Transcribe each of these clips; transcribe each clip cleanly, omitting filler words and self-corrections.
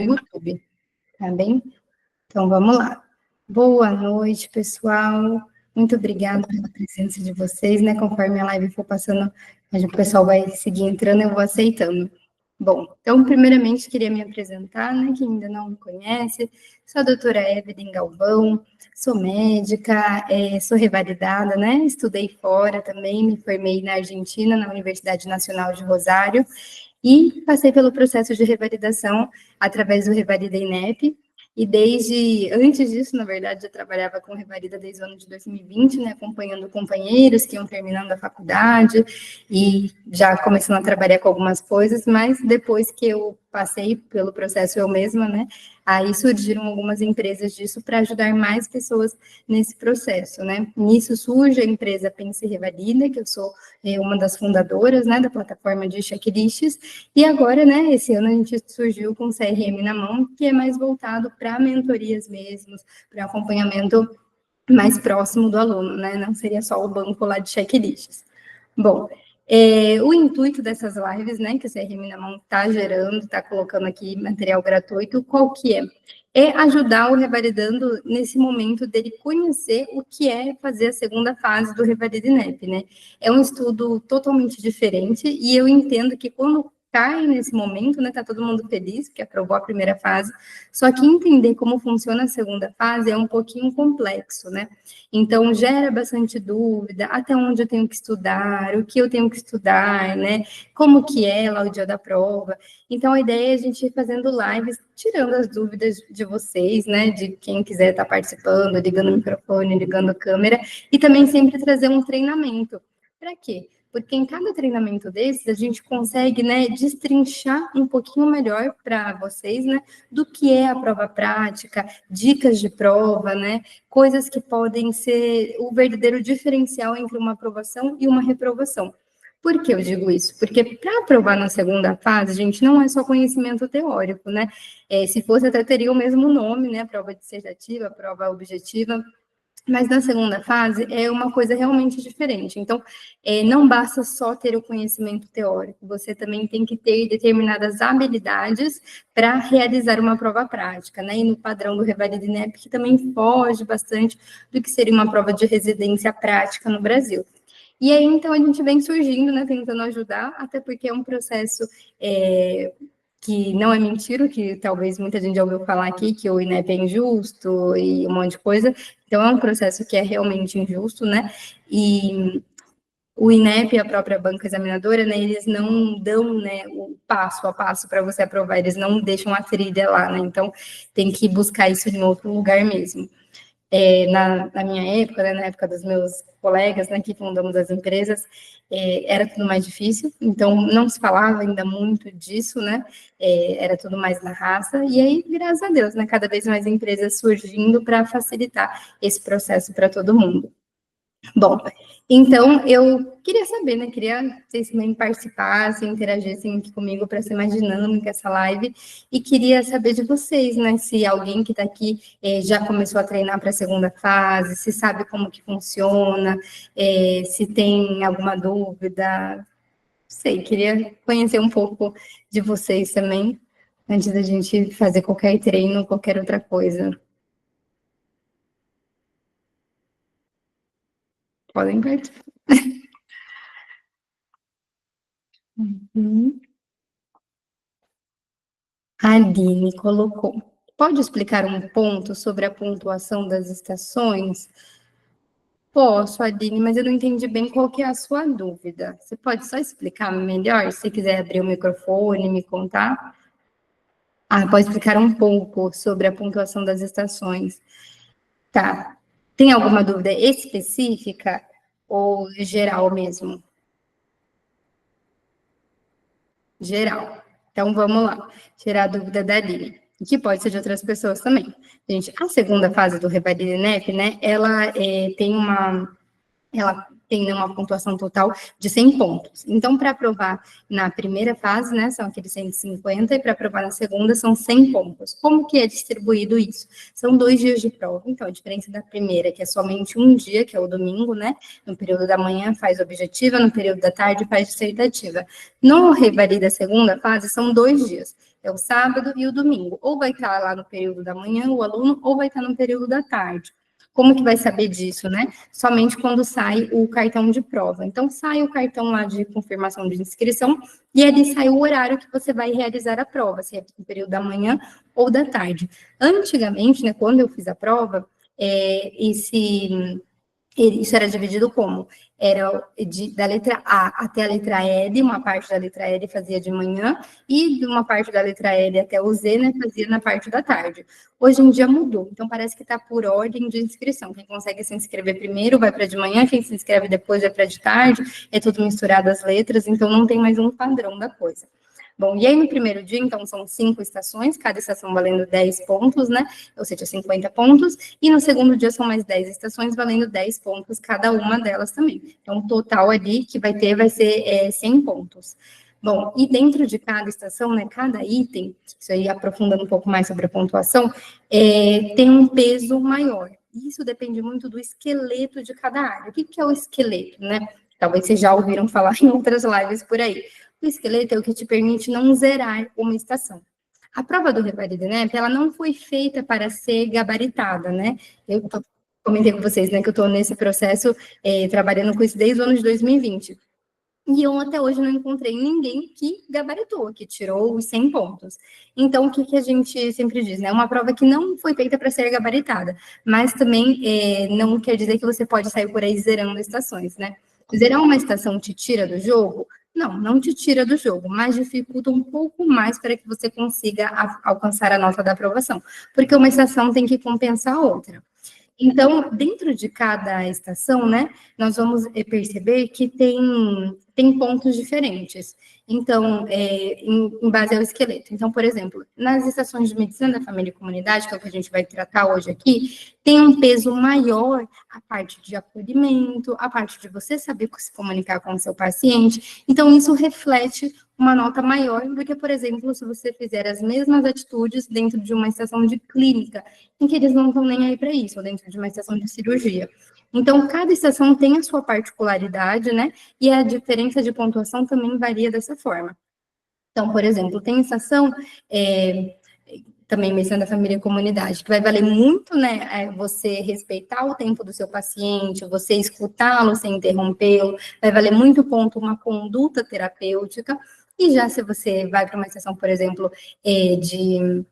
YouTube, tá bem? Então, vamos lá. Boa noite, pessoal. Muito obrigada pela presença de vocês, né? Conforme a live for passando, o pessoal vai seguir entrando, eu vou aceitando. Bom, então, primeiramente, queria me apresentar, né? Quem ainda não me conhece, sou a doutora Evelyn Galvão, sou médica, sou revalidada, né? Estudei fora também, me formei na Argentina, na Universidade Nacional de Rosário, e passei pelo processo de revalidação através do Revalida INEP, e desde, antes disso, na verdade, eu trabalhava com Revalida desde o ano de 2020, né, acompanhando companheiros que iam terminando a faculdade, e já começando a trabalhar com algumas coisas, mas depois que eu passei pelo processo eu mesma, né, aí surgiram algumas empresas disso para ajudar mais pessoas nesse processo, né. Nisso surge a empresa Pense Revalida, que eu sou uma das fundadoras, né, da plataforma de checklists, e agora, né, esse ano a gente surgiu com o CRM na mão, que é mais voltado para mentorias mesmo, para acompanhamento mais próximo do aluno, né, não seria só o banco lá de checklists. Bom, o intuito dessas lives, né, que o CRM na mão está gerando, está colocando aqui material gratuito, qual que é? É ajudar o revalidando nesse momento dele conhecer o que é fazer a segunda fase do Revalida INEP, né? É um estudo totalmente diferente e eu entendo que quando cai nesse momento, né, tá todo mundo feliz, porque aprovou a primeira fase, só que entender como funciona a segunda fase é um pouquinho complexo, né? Então, gera bastante dúvida, até onde eu tenho que estudar, o que eu tenho que estudar, né? Como que é lá o dia da prova. Então, a ideia é a gente ir fazendo lives, tirando as dúvidas de vocês, né? De quem quiser estar participando, ligando o microfone, ligando a câmera, e também sempre trazer um treinamento. Para quê? Porque em cada treinamento desses, a gente consegue, né, destrinchar um pouquinho melhor para vocês, né, do que é a prova prática, dicas de prova, né, coisas que podem ser o verdadeiro diferencial entre uma aprovação e uma reprovação. Por que eu digo isso? Porque para aprovar na segunda fase, gente, não é só conhecimento teórico, né? Se fosse, até teria o mesmo nome, né? Prova dissertativa, prova objetiva, mas na segunda fase é uma coisa realmente diferente. Então, não basta só ter o conhecimento teórico, você também tem que ter determinadas habilidades para realizar uma prova prática, né? E no padrão do Revalida INEP, que também foge bastante do que seria uma prova de residência prática no Brasil. E aí, então, a gente vem surgindo, né, tentando ajudar, até porque é um processo que não é mentira, que talvez muita gente já ouviu falar aqui, que o INEP é injusto e um monte de coisa. Então, é um processo que é realmente injusto, né? E o INEP e a própria banca examinadora, né, eles não dão, né, o passo a passo para você aprovar, eles não deixam a trilha lá, né? Então, tem que buscar isso em outro lugar mesmo. Na minha época, né, na época dos meus colegas, né, que fundamos as empresas, era tudo mais difícil, então não se falava ainda muito disso, né, era tudo mais na raça, e aí, graças a Deus, né, cada vez mais empresas surgindo para facilitar esse processo para todo mundo. Bom, então eu queria saber, né? Queria que vocês também participassem, interagissem aqui comigo para ser mais dinâmica essa live. E queria saber de vocês, né? Se alguém que está aqui já começou a treinar para a segunda fase, se sabe como que funciona, se tem alguma dúvida. Não sei, queria conhecer um pouco de vocês também, antes da gente fazer qualquer treino, qualquer outra coisa. Podem participar. Uhum. A Aline colocou. Pode explicar um ponto sobre a pontuação das estações? Posso, Aline, mas eu não entendi bem qual que é a sua dúvida. Você pode só explicar melhor, se quiser abrir o microfone e me contar? Ah, pode explicar um pouco sobre a pontuação das estações. Tá. Tem alguma dúvida específica ou geral mesmo? Geral. Então, vamos lá, tirar a dúvida da Aline, que pode ser de outras pessoas também. Gente, a segunda fase do Revalida INEP, né, ela tem uma pontuação total de 100 pontos. Então, para aprovar na primeira fase, né, são aqueles 150, e para aprovar na segunda são 100 pontos. Como que é distribuído isso? São 2 dias de prova. Então, a diferença da primeira, que é somente um dia, que é o domingo, né, no período da manhã faz objetiva, no período da tarde faz dissertativa. No Revalida segunda fase, são 2 dias. é o sábado e o domingo. Ou vai estar lá no período da manhã, o aluno, ou vai estar no período da tarde. Como que vai saber disso, né? Somente quando sai o cartão de prova. Então, sai o cartão lá de confirmação de inscrição e ali sai o horário que você vai realizar a prova, se é no período da manhã ou da tarde. Antigamente, né, quando eu fiz a prova, isso era dividido como? Era da letra A até a letra L, uma parte da letra L fazia de manhã, e de uma parte da letra L até o Z, né, fazia na parte da tarde. Hoje em dia mudou, então parece que está por ordem de inscrição. Quem consegue se inscrever primeiro vai para de manhã, quem se inscreve depois vai para de tarde, é tudo misturado as letras, então não tem mais um padrão da coisa. Bom, e aí no primeiro dia, então, são 5 estações, cada estação valendo 10 pontos, né? Ou seja, 50 pontos. E no segundo dia são mais 10 estações, valendo 10 pontos cada uma delas também. Então, o total ali que vai ser 100 pontos. Bom, e dentro de cada estação, né, cada item, isso aí aprofundando um pouco mais sobre a pontuação, tem um peso maior. Isso depende muito do esqueleto de cada área. O que é o esqueleto, né? Talvez vocês já ouviram falar em outras lives por aí. O esqueleto é o que te permite não zerar uma estação. A prova do Revalida INEP, ela não foi feita para ser gabaritada, né? Comentei com vocês, né, que eu estou nesse processo trabalhando com isso desde o ano de 2020. E eu até hoje não encontrei ninguém que gabaritou, que tirou os 100 pontos. Então, o que a gente sempre diz, né? Uma prova que não foi feita para ser gabaritada, mas também não quer dizer que você pode sair por aí zerando estações, né? Zerar uma estação te tira do jogo? Não, não te tira do jogo, mas dificulta um pouco mais para que você consiga alcançar a nota da aprovação, porque uma estação tem que compensar a outra. Então, dentro de cada estação, né, nós vamos perceber que tem pontos diferentes. Então, em base ao esqueleto. Então, por exemplo, nas estações de medicina da família e comunidade, que é o que a gente vai tratar hoje aqui, tem um peso maior a parte de acolhimento, a parte de você saber se comunicar com o seu paciente. Então, isso reflete uma nota maior do que, por exemplo, se você fizer as mesmas atitudes dentro de uma estação de clínica, em que eles não estão nem aí para isso, ou dentro de uma estação de cirurgia. Então, cada estação tem a sua particularidade, né? E a diferença de pontuação também varia dessa forma. Então, por exemplo, tem estação, também medicina da família e comunidade, que vai valer muito, né, você respeitar o tempo do seu paciente, você escutá-lo sem interrompê-lo, vai valer muito ponto uma conduta terapêutica, e já se você vai para uma estação, por exemplo, de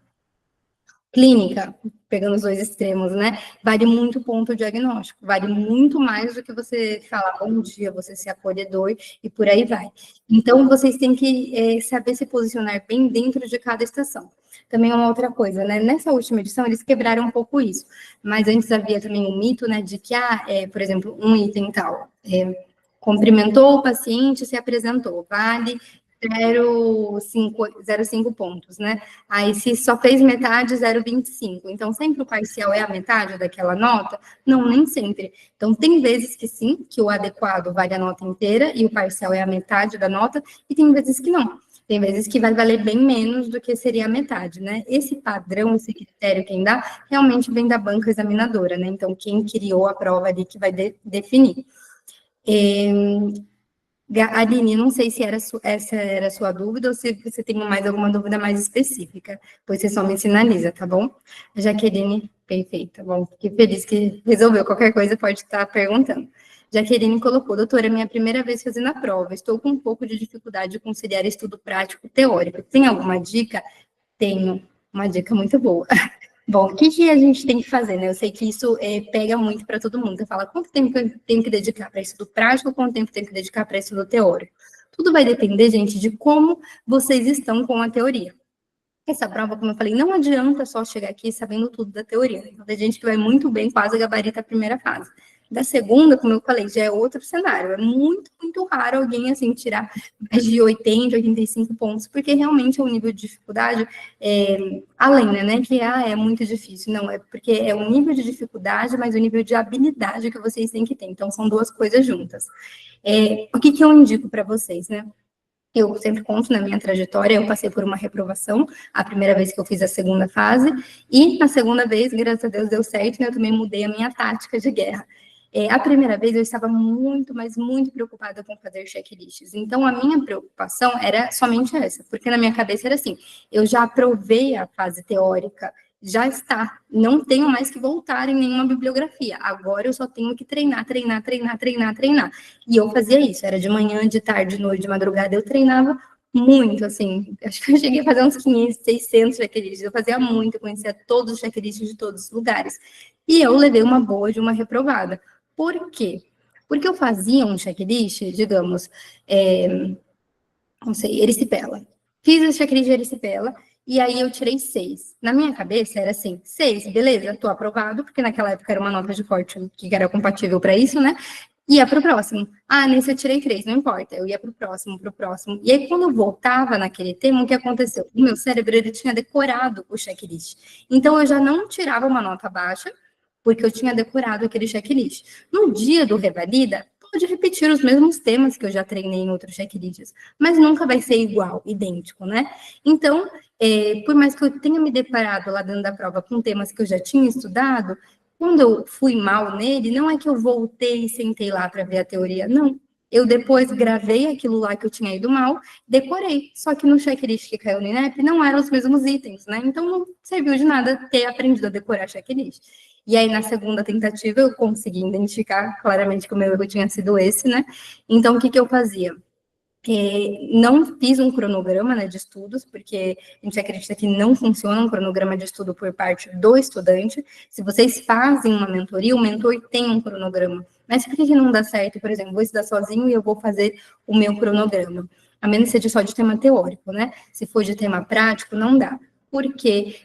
clínica, pegando os dois extremos, né? Vale muito ponto diagnóstico, vale muito mais do que você falar bom dia, você ser acolhedor e por aí vai. Então, vocês têm que saber se posicionar bem dentro de cada estação. Também é uma outra coisa, né? Nessa última edição, eles quebraram um pouco isso, mas antes havia também um mito, né, de que, por exemplo, um item tal, cumprimentou o paciente, se apresentou, vale 0,5 pontos, né? Aí, se só fez metade, 0,25. Então, sempre o parcial é a metade daquela nota? Não, nem sempre. Então, tem vezes que sim, que o adequado vale a nota inteira e o parcial é a metade da nota, e tem vezes que não. Tem vezes que vai valer bem menos do que seria a metade, né? Esse padrão, esse critério, quem dá, realmente vem da banca examinadora, né? Então, quem criou a prova ali que vai definir. Aline, não sei se essa era a sua dúvida ou se você tem mais alguma dúvida mais específica, pois você só me sinaliza, tá bom? Jaqueline, perfeita, bom, fiquei feliz que resolveu, qualquer coisa pode estar perguntando. Jaqueline colocou, doutora, é minha primeira vez fazendo a prova, estou com um pouco de dificuldade de conciliar estudo prático teórico, tem alguma dica? Tenho uma dica muito boa. Bom, o que a gente tem que fazer, né? Eu sei que isso pega muito para todo mundo. Você fala, quanto tempo eu tenho que dedicar para estudo prático, quanto tempo eu tenho que dedicar para estudo teórico? Tudo vai depender, gente, de como vocês estão com a teoria. Essa prova, como eu falei, não adianta só chegar aqui sabendo tudo da teoria. Então, tem gente que vai muito bem, quase gabarita a primeira fase. Da segunda, como eu falei, já é outro cenário. É muito, muito raro alguém, assim, tirar mais de 80, 85 pontos, porque realmente é um nível de dificuldade além, né, que é muito difícil. Não, é porque é um nível de dificuldade, mas o nível de habilidade que vocês têm que ter. Então, são duas coisas juntas. O que eu indico para vocês, né? Eu sempre conto na minha trajetória, eu passei por uma reprovação, a primeira vez que eu fiz a segunda fase, e na segunda vez, graças a Deus, deu certo, né, eu também mudei a minha tática de guerra. A primeira vez eu estava muito, mas muito preocupada com fazer checklists. Então, a minha preocupação era somente essa, porque na minha cabeça era assim: eu já aprovei a fase teórica, já está, não tenho mais que voltar em nenhuma bibliografia. Agora eu só tenho que treinar, treinar, treinar, treinar, treinar. E eu fazia isso, era de manhã, de tarde, de noite, de madrugada, eu treinava muito, assim, acho que eu cheguei a fazer uns 500, 600 checklists, eu fazia muito, eu conhecia todos os checklists de todos os lugares. E eu levei uma boa de uma reprovada. Por quê? Porque eu fazia um checklist, digamos, não sei, erisipela. Fiz o checklist de erisipela, e aí eu tirei 6. Na minha cabeça era assim, 6, beleza, tô aprovado, porque naquela época era uma nota de corte que era compatível para isso, né? Ia para o próximo. Ah, nesse eu tirei 3, não importa. Eu ia para o próximo, para o próximo. E aí, quando eu voltava naquele tema, o que aconteceu? O meu cérebro, ele tinha decorado o checklist. Então, eu já não tirava uma nota baixa, porque eu tinha decorado aquele checklist. No dia do Revalida, pode repetir os mesmos temas que eu já treinei em outros checklists, mas nunca vai ser igual, idêntico, né? Então, por mais que eu tenha me deparado lá dentro da prova com temas que eu já tinha estudado, quando eu fui mal nele, não é que eu voltei e sentei lá para ver a teoria, não. Eu depois gravei aquilo lá que eu tinha ido mal, decorei. Só que no checklist que caiu no INEP não eram os mesmos itens, né? Então não serviu de nada ter aprendido a decorar checklist. E aí, na segunda tentativa, eu consegui identificar claramente que o meu erro tinha sido esse, né? Então, o que eu fazia? Não fiz um cronograma, né, de estudos, porque a gente acredita que não funciona um cronograma de estudo por parte do estudante. Se vocês fazem uma mentoria, o mentor tem um cronograma. Mas por que não dá certo? Por exemplo, vou estudar sozinho e eu vou fazer o meu cronograma. A menos que seja só de tema teórico, né? Se for de tema prático, não dá. Porque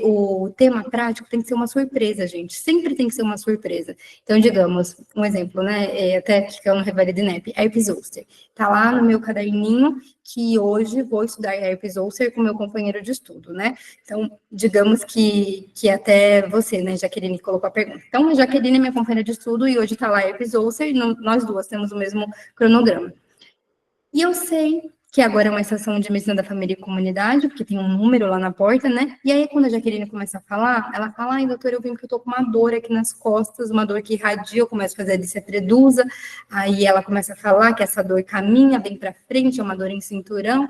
o tema prático tem que ser uma surpresa, gente. Sempre tem que ser uma surpresa. Então, digamos, um exemplo, né? Até que eu não revalida INEP, herpes zoster. Tá lá no meu caderninho que hoje vou estudar herpes zoster com meu companheiro de estudo, né? Então, digamos que até você, né, Jaqueline, colocou a pergunta. Então, a Jaqueline é minha companheira de estudo e hoje tá lá herpes zoster e nós duas temos o mesmo cronograma. E eu sei que agora é uma estação de medicina da família e comunidade, porque tem um número lá na porta, né? E aí, quando a Jaqueline começa a falar, ela fala: ai, doutora, eu vi que eu tô com uma dor aqui nas costas, uma dor que irradia, eu começo a fazer a dicetredusa, aí ela começa a falar que essa dor caminha bem para frente, é uma dor em cinturão.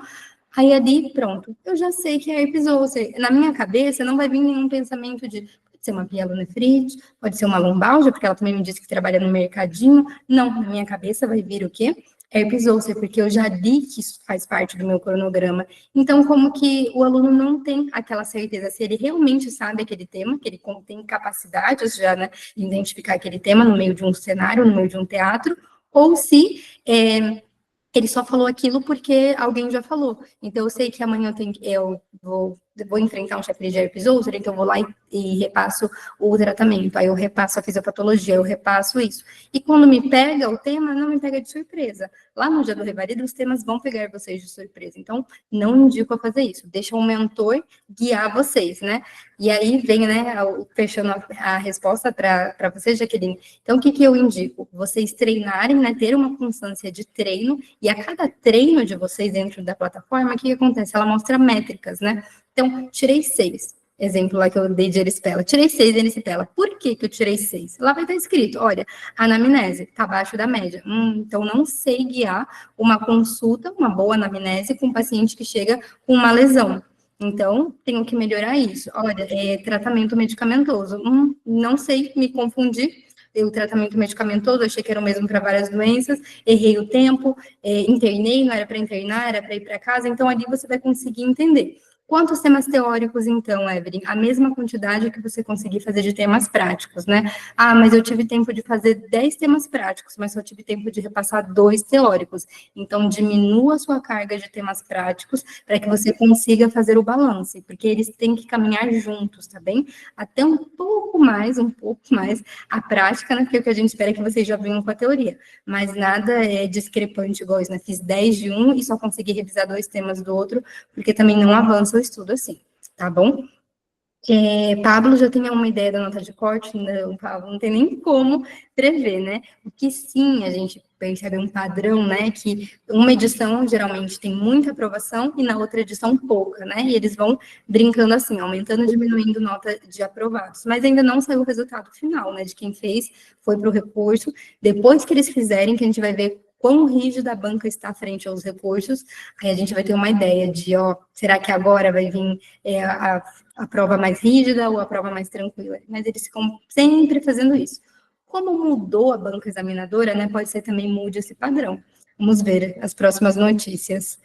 Aí ali, pronto, eu já sei que é herpes zoster. Na minha cabeça, não vai vir nenhum pensamento de pode ser uma pielonefrite, pode ser uma lombalgia, porque ela também me disse que trabalha no mercadinho. Não, na minha cabeça vai vir o quê? Herpes zoster, porque eu já li que isso faz parte do meu cronograma. Então, como que o aluno não tem aquela certeza se ele realmente sabe aquele tema, que ele tem capacidades já, né, de identificar aquele tema no meio de um cenário, no meio de um teatro, ou se ele só falou aquilo porque alguém já falou. Então, eu sei que amanhã eu vou enfrentar um checklist de herpes zoster, então eu vou lá e repasso o tratamento. Aí eu repasso a fisiopatologia, eu repasso isso. E quando me pega o tema, não me pega de surpresa. Lá no dia do revalida, os temas vão pegar vocês de surpresa. Então, não indico a fazer isso. Deixa um mentor guiar vocês, né? E aí vem, né, fechando a resposta para vocês, Jaqueline. Então, o que eu indico? Vocês treinarem, né, ter uma constância de treino, e a cada treino de vocês dentro da plataforma, o que acontece? Ela mostra métricas, né? Então, tirei 6. Exemplo lá que eu dei de erisipela. Tirei 6 de erisipela. Por que eu tirei 6? Lá vai estar escrito, olha, a anamnese está abaixo da média. Então, não sei guiar uma consulta, uma boa anamnese com um paciente que chega com uma lesão. Então, tenho que melhorar isso. Olha, tratamento medicamentoso. Não sei me confundir. O tratamento medicamentoso, achei que era o mesmo para várias doenças, errei o tempo, internei, não era para internar, era para ir para casa. Então, ali você vai conseguir entender. Quantos temas teóricos, então, Evelyn? A mesma quantidade que você conseguir fazer de temas práticos, né? Ah, mas eu tive tempo de fazer 10 temas práticos, mas só tive tempo de repassar 2 teóricos. Então, diminua a sua carga de temas práticos para que você consiga fazer o balance, porque eles têm que caminhar juntos, tá bem? Até um pouco mais a prática, né? Porque é o que a gente espera é que vocês já venham com a teoria. Mas nada é discrepante igual isso, né? Fiz 10 de um e só consegui revisar 2 temas do outro, porque também não avança o estudo assim, tá bom? Pablo já tem uma ideia da nota de corte? Não, Pablo, não tem nem como prever, né? O que sim a gente percebe um padrão, né, que uma edição geralmente tem muita aprovação e na outra edição pouca, né, e eles vão brincando assim, aumentando e diminuindo nota de aprovados, mas ainda não saiu o resultado final, né, de quem fez, foi para o recurso, depois que eles fizerem, que a gente vai ver quão rígida a banca está frente aos recursos, aí a gente vai ter uma ideia de, ó, será que agora vai vir a prova mais rígida ou a prova mais tranquila? Mas eles ficam sempre fazendo isso. Como mudou a banca examinadora, né, pode ser também mude esse padrão. Vamos ver as próximas notícias.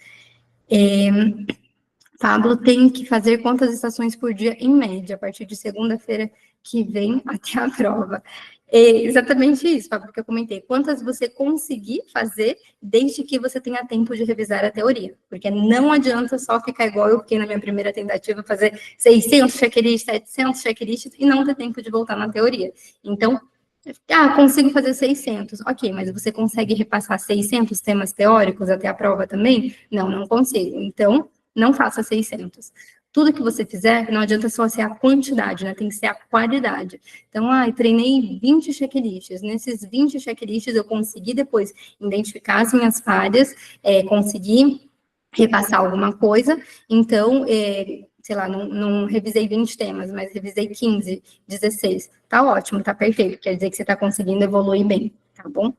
Pablo tem que fazer quantas estações por dia, em média, a partir de segunda-feira que vem até a prova. É exatamente isso, Pablo, que eu comentei. Quantas você conseguir fazer, desde que você tenha tempo de revisar a teoria. Porque não adianta só ficar igual eu fiquei na minha primeira tentativa, fazer 600 checklists, 700 checklists, e não ter tempo de voltar na teoria. Então, consigo fazer 600. Ok, mas você consegue repassar 600 temas teóricos até a prova também? Não, não consigo. Então, não faça 600. Tudo que você fizer, não adianta só ser a quantidade, né? Tem que ser a qualidade. Então, treinei 20 checklists. Nesses 20 checklists, eu consegui depois identificar as minhas falhas, conseguir repassar alguma coisa. Então, sei lá, não revisei 20 temas, mas revisei 15, 16. Tá ótimo, tá perfeito. Quer dizer que você tá conseguindo evoluir bem, tá bom?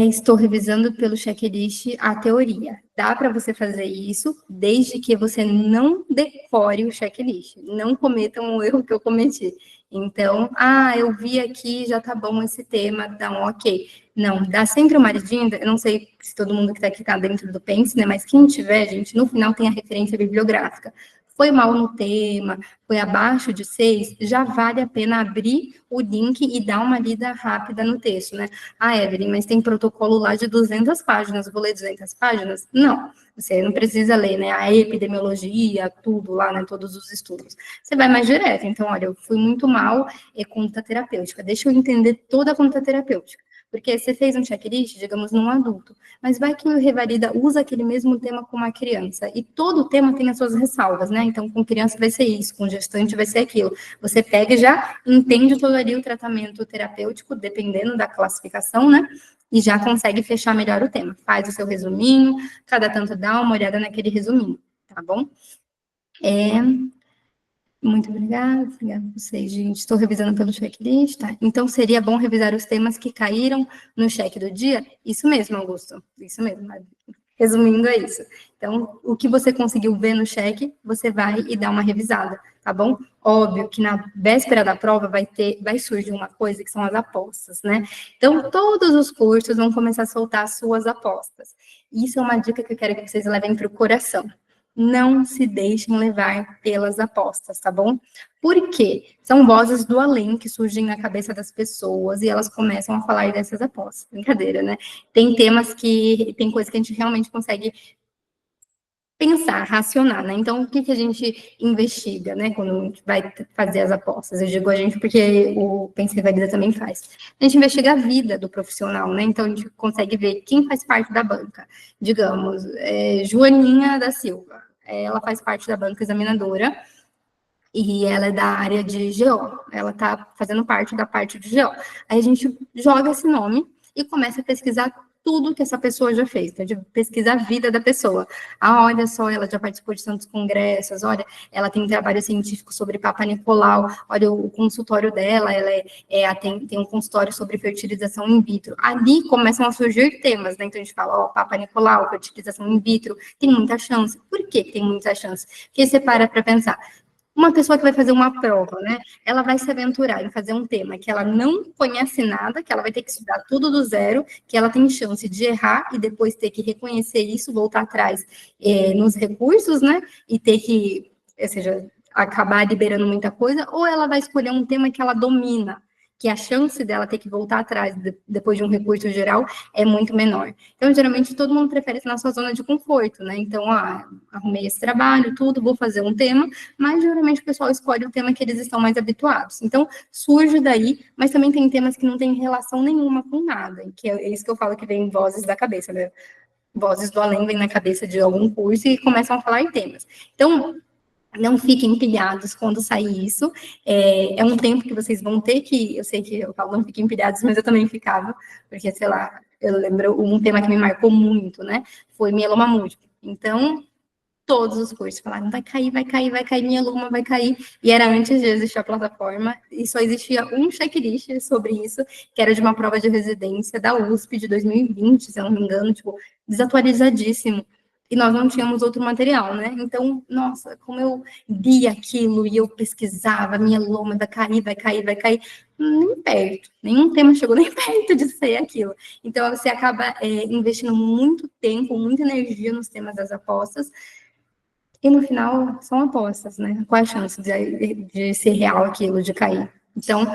Estou revisando pelo checklist a teoria. Dá para você fazer isso, desde que você não decore o checklist. Não cometam o erro que eu cometi. Então, eu vi aqui, já tá bom esse tema, então, ok. Não, dá sempre uma lidinha, eu não sei se todo mundo que está aqui está dentro do Pense, né, mas quem tiver, gente, no final tem a referência bibliográfica. Foi mal no tema, foi abaixo de 6, já vale a pena abrir o link e dar uma lida rápida no texto, né? Evelyn, mas tem protocolo lá de 200 páginas, vou ler 200 páginas? Não, você não precisa ler, né, a epidemiologia, tudo lá, né, todos os estudos. Você vai mais direto, então, olha, eu fui muito mal conduta terapêutica, deixa eu entender toda a conduta terapêutica. Porque você fez um checklist, digamos, num adulto, mas vai que o revalida usa aquele mesmo tema com uma criança, e todo tema tem as suas ressalvas, né? Então, com criança vai ser isso, com gestante vai ser aquilo. Você pega e já entende todo ali o tratamento terapêutico, dependendo da classificação, né? E já consegue fechar melhor o tema. Faz o seu resuminho, cada tanto dá uma olhada naquele resuminho, tá bom? Muito obrigada a vocês, gente. Estou revisando pelo checklist, tá? Então, seria bom revisar os temas que caíram no cheque do dia? Isso mesmo, Augusto. Isso mesmo. Resumindo, é isso. Então, o que você conseguiu ver no cheque, você vai e dá uma revisada, tá bom? Óbvio que na véspera da prova vai surgir uma coisa que são as apostas, né? Então, todos os cursos vão começar a soltar as suas apostas. Isso é uma dica que eu quero que vocês levem para o coração. Não se deixem levar pelas apostas, tá bom? Por quê? São vozes do além que surgem na cabeça das pessoas e elas começam a falar dessas apostas. Brincadeira, né? Tem temas tem coisas que a gente realmente consegue pensar, racionar, né? Então, o que a gente investiga, né, quando a gente vai fazer as apostas? Eu digo a gente porque o Pense e Valida também faz. A gente investiga a vida do profissional, né? Então, a gente consegue ver quem faz parte da banca. Digamos, Joaninha da Silva. Ela faz parte da banca examinadora e ela é da área de GO. Ela está fazendo parte da parte de GO. Aí a gente joga esse nome e começa a pesquisar tudo que essa pessoa já fez, tá? De pesquisar a vida da pessoa. Olha só, ela já participou de tantos congressos, olha, ela tem um trabalho científico sobre Papa Nicolau, olha o consultório dela, ela tem um consultório sobre fertilização in vitro. Ali começam a surgir temas, né? Então a gente fala, Papa Nicolau, fertilização in vitro, tem muita chance. Por que tem muita chance? Porque você para pensar, uma pessoa que vai fazer uma prova, né? Ela vai se aventurar em fazer um tema que ela não conhece nada, que ela vai ter que estudar tudo do zero, que ela tem chance de errar e depois ter que reconhecer isso, voltar atrás nos recursos, né? E ter que, ou seja, acabar liberando muita coisa, ou ela vai escolher um tema que ela domina, que a chance dela ter que voltar atrás depois de um recurso geral é muito menor. Então, geralmente, todo mundo prefere estar na sua zona de conforto, né? Então, arrumei esse trabalho, tudo, vou fazer um tema, mas geralmente o pessoal escolhe o tema que eles estão mais habituados. Então, surge daí, mas também tem temas que não têm relação nenhuma com nada, que é isso que eu falo que vem vozes da cabeça, né? Vozes do além vêm na cabeça de algum curso e começam a falar em temas. Então, Não fiquem pilhados quando sair isso. É um tempo que vocês vão ter que. Eu sei que eu falo não fiquem pilhados, mas eu também ficava, porque, sei lá, eu lembro um tema que me marcou muito, né? Foi mieloma múltiplo. Então, todos os cursos falaram, vai cair, vai cair, vai cair, minha aluna vai cair. E era antes de existir a plataforma, e só existia um checklist sobre isso, que era de uma prova de residência da USP de 2020, se eu não me engano, tipo, desatualizadíssimo. E nós não tínhamos outro material, né? Então, nossa, como eu vi aquilo e eu pesquisava, minha loma vai cair, vai cair, vai cair, nem perto, nenhum tema chegou nem perto de ser aquilo. Então, você acaba investindo muito tempo, muita energia nos temas das apostas, e no final são apostas, né? Qual a chance de ser real aquilo, de cair? Então,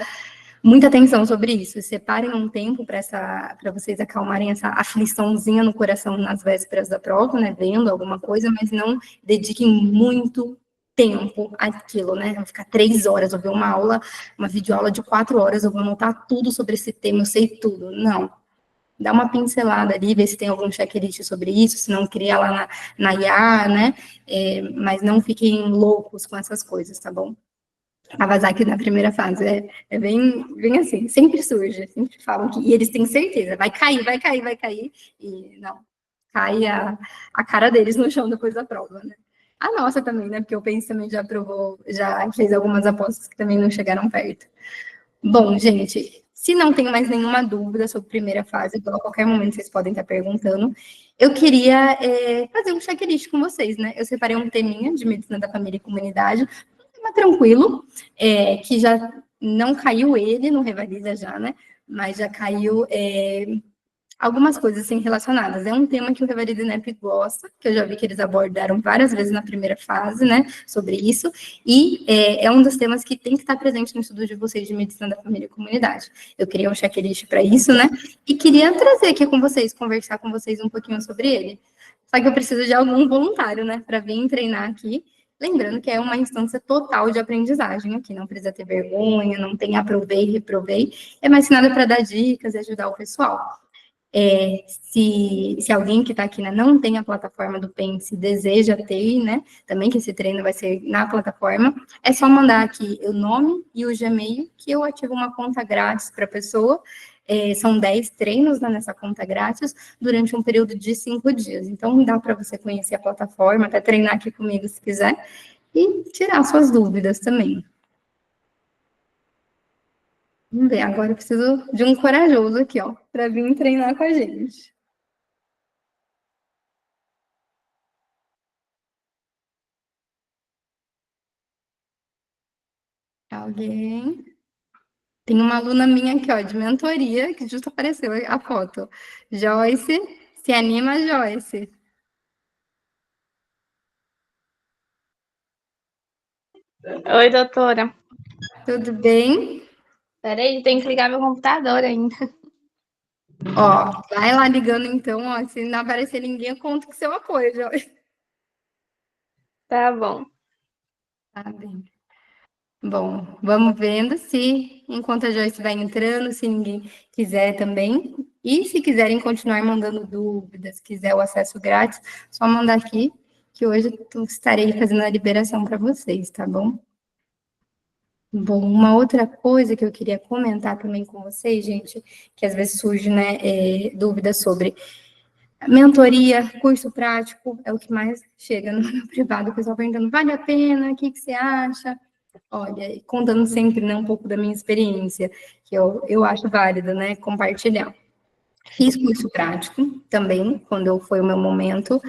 muita atenção sobre isso. Separem um tempo para vocês acalmarem essa afliçãozinha no coração nas vésperas da prova, né? Vendo alguma coisa, mas não dediquem muito tempo àquilo, né? Vou ficar 3 horas, eu vou ver uma aula, uma videoaula de 4 horas, eu vou anotar tudo sobre esse tema, eu sei tudo. Não, dá uma pincelada ali, ver se tem algum checklist sobre isso, se não cria lá na IA, né? Mas não fiquem loucos com essas coisas, tá bom? Kawasaki na primeira fase é bem assim, sempre surge, sempre falam que, e eles têm certeza, vai cair, vai cair, vai cair, e não, cai a cara deles no chão depois da prova, né? A nossa também, né? Porque o Pense também já provou, já fez algumas apostas que também não chegaram perto. Bom, gente, se não tem mais nenhuma dúvida sobre a primeira fase, igual a qualquer momento vocês podem estar perguntando, eu queria fazer um checklist com vocês, né? Eu separei um teminha de medicina da família e comunidade, um tema tranquilo, que já não caiu ele, não Revaliza já, né? Mas já caiu algumas coisas assim relacionadas. É um tema que o Revaliza e NEP gosta, que eu já vi que eles abordaram várias vezes na primeira fase, né, sobre isso, e é um dos temas que tem que estar presente no estudo de vocês de medicina da família e comunidade. Eu queria um checklist para isso, né, e queria trazer aqui com vocês, conversar com vocês um pouquinho sobre ele. Só que eu preciso de algum voluntário, né, para vir treinar aqui. Lembrando que é uma instância total de aprendizagem aqui, não precisa ter vergonha, não tem aprovei, reprovei, é mais que nada para dar dicas e ajudar o pessoal. Se alguém que está aqui, né, não tem a plataforma do Pense, deseja ter, né, também que esse treino vai ser na plataforma, é só mandar aqui o nome e o Gmail, que eu ativo uma conta grátis para a pessoa. São 10 treinos, né, nessa conta grátis, durante um período de 5 dias. Então, dá para você conhecer a plataforma, até treinar aqui comigo se quiser, e tirar suas dúvidas também. Vamos ver, agora eu preciso de um corajoso aqui, ó, para vir treinar com a gente. Alguém? Tem uma aluna minha aqui, ó, de mentoria, que justo apareceu a foto. Joyce, se anima, Joyce. Oi, doutora. Tudo bem? Peraí, tem que ligar meu computador ainda. Ó, vai lá ligando então, ó, se não aparecer ninguém, eu conto com seu apoio, Joyce. Tá bom. Tá bem. Bom, vamos vendo se, enquanto a Joyce vai entrando, se ninguém quiser também. E se quiserem continuar mandando dúvidas, quiser o acesso grátis, só mandar aqui, que hoje eu estarei fazendo a liberação para vocês, tá bom? Bom, uma outra coisa que eu queria comentar também com vocês, gente, que às vezes surge, né, dúvidas sobre mentoria, curso prático, é o que mais chega no meu privado, o pessoal perguntando, vale a pena, o que que você acha? Olha, contando sempre, né, um pouco da minha experiência, que eu acho válida, né, compartilhar. Fiz curso prático também, quando foi o meu momento,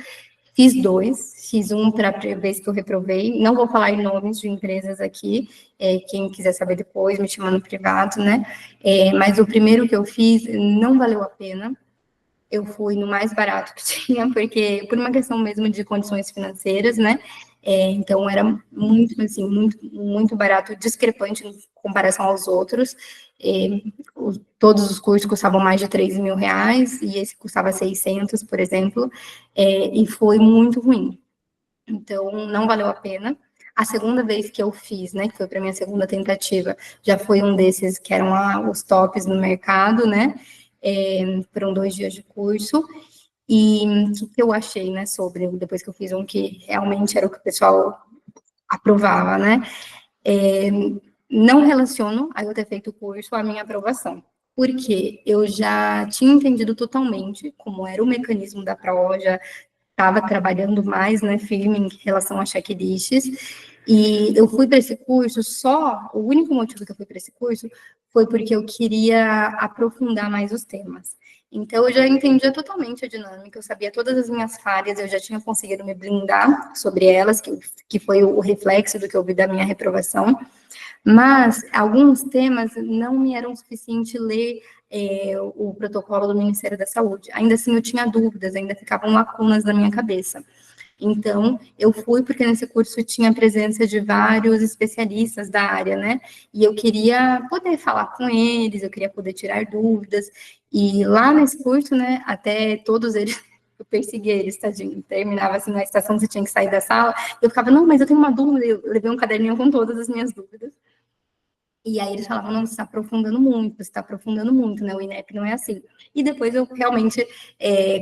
fiz 2, fiz um para a vez que eu reprovei, não vou falar em nomes de empresas aqui, quem quiser saber depois, me chama no privado, né? Mas o primeiro que eu fiz não valeu a pena, eu fui no mais barato que tinha, porque por uma questão mesmo de condições financeiras, né? Então era muito, assim, muito barato, discrepante em comparação aos outros. Todos os cursos custavam mais de 3.000 reais, e esse custava 600, por exemplo, e foi muito ruim. Então, não valeu a pena. A segunda vez que eu fiz, né, que foi para minha segunda tentativa, já foi um desses que eram os tops no mercado, né? Foram 2 dias de curso. E o que eu achei, né, sobre, depois que eu fiz um que realmente era o que o pessoal aprovava, né? Não relaciono a eu ter feito o curso à minha aprovação, porque eu já tinha entendido totalmente como era o mecanismo da prova, já estava trabalhando mais, né, firme em relação a checklists, e eu fui para esse curso o único motivo que eu fui para esse curso foi porque eu queria aprofundar mais os temas. Então, eu já entendia totalmente a dinâmica, eu sabia todas as minhas falhas, eu já tinha conseguido me blindar sobre elas, que foi o reflexo do que eu vi da minha reprovação. Mas alguns temas não me eram suficiente ler o protocolo do Ministério da Saúde. Ainda assim, eu tinha dúvidas, ainda ficavam lacunas na minha cabeça. Então, eu fui porque nesse curso tinha a presença de vários especialistas da área, né? E eu queria poder falar com eles, eu queria poder tirar dúvidas. E lá nesse curso, né, até todos eles, eu persegui eles, tadinho. Terminava assim na estação, você tinha que sair da sala. Eu ficava, não, mas eu tenho uma dúvida. Eu levei um caderninho com todas as minhas dúvidas. E aí eles falavam, não, você está aprofundando muito, você está aprofundando muito, né? O INEP não é assim. E depois eu realmente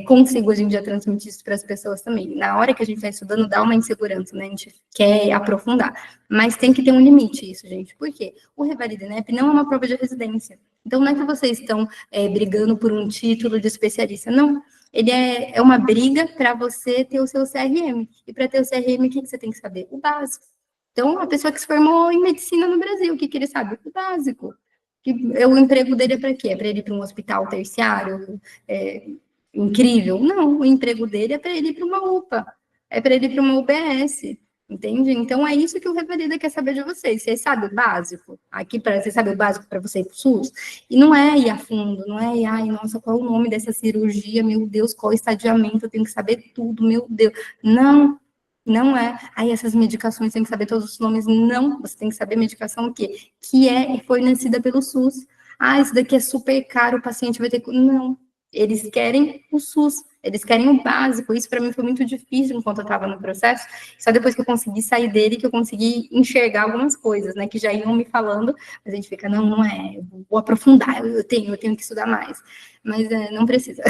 consigo hoje em dia transmitir isso para as pessoas também. Na hora que a gente está estudando, dá uma insegurança, né? A gente quer aprofundar. Mas tem que ter um limite isso, gente. Por quê? O Revalida INEP não é uma prova de residência. Então não é que vocês estão brigando por um título de especialista. Não. Ele é uma briga para você ter o seu CRM. E para ter o CRM, o que você tem que saber? O básico. Então, a pessoa que se formou em medicina no Brasil, o que ele sabe? O básico. O emprego dele é para quê? É para ele ir para um hospital terciário incrível? Não, o emprego dele é para ele ir para uma UPA, é para ele ir para uma UBS, entende? Então, é isso que o Revalida quer saber de vocês. Vocês sabem o básico? Aqui, você sabe o básico para você ir para o SUS? E não é ir a fundo, não é ir, ai, nossa, qual é o nome dessa cirurgia? Meu Deus, qual o estadiamento? Eu tenho que saber tudo, meu Deus. Não. Não é, aí essas medicações tem que saber todos os nomes, não, você tem que saber medicação o quê? Que é fornecida pelo SUS. Ah, isso daqui é super caro, o paciente vai ter. Não, eles querem o SUS, eles querem o básico. Isso para mim foi muito difícil enquanto eu estava no processo. Só depois que eu consegui sair dele que eu consegui enxergar algumas coisas, né? Que já iam me falando, mas a gente fica, não, não é, eu vou aprofundar, eu tenho que estudar mais. Mas não precisa.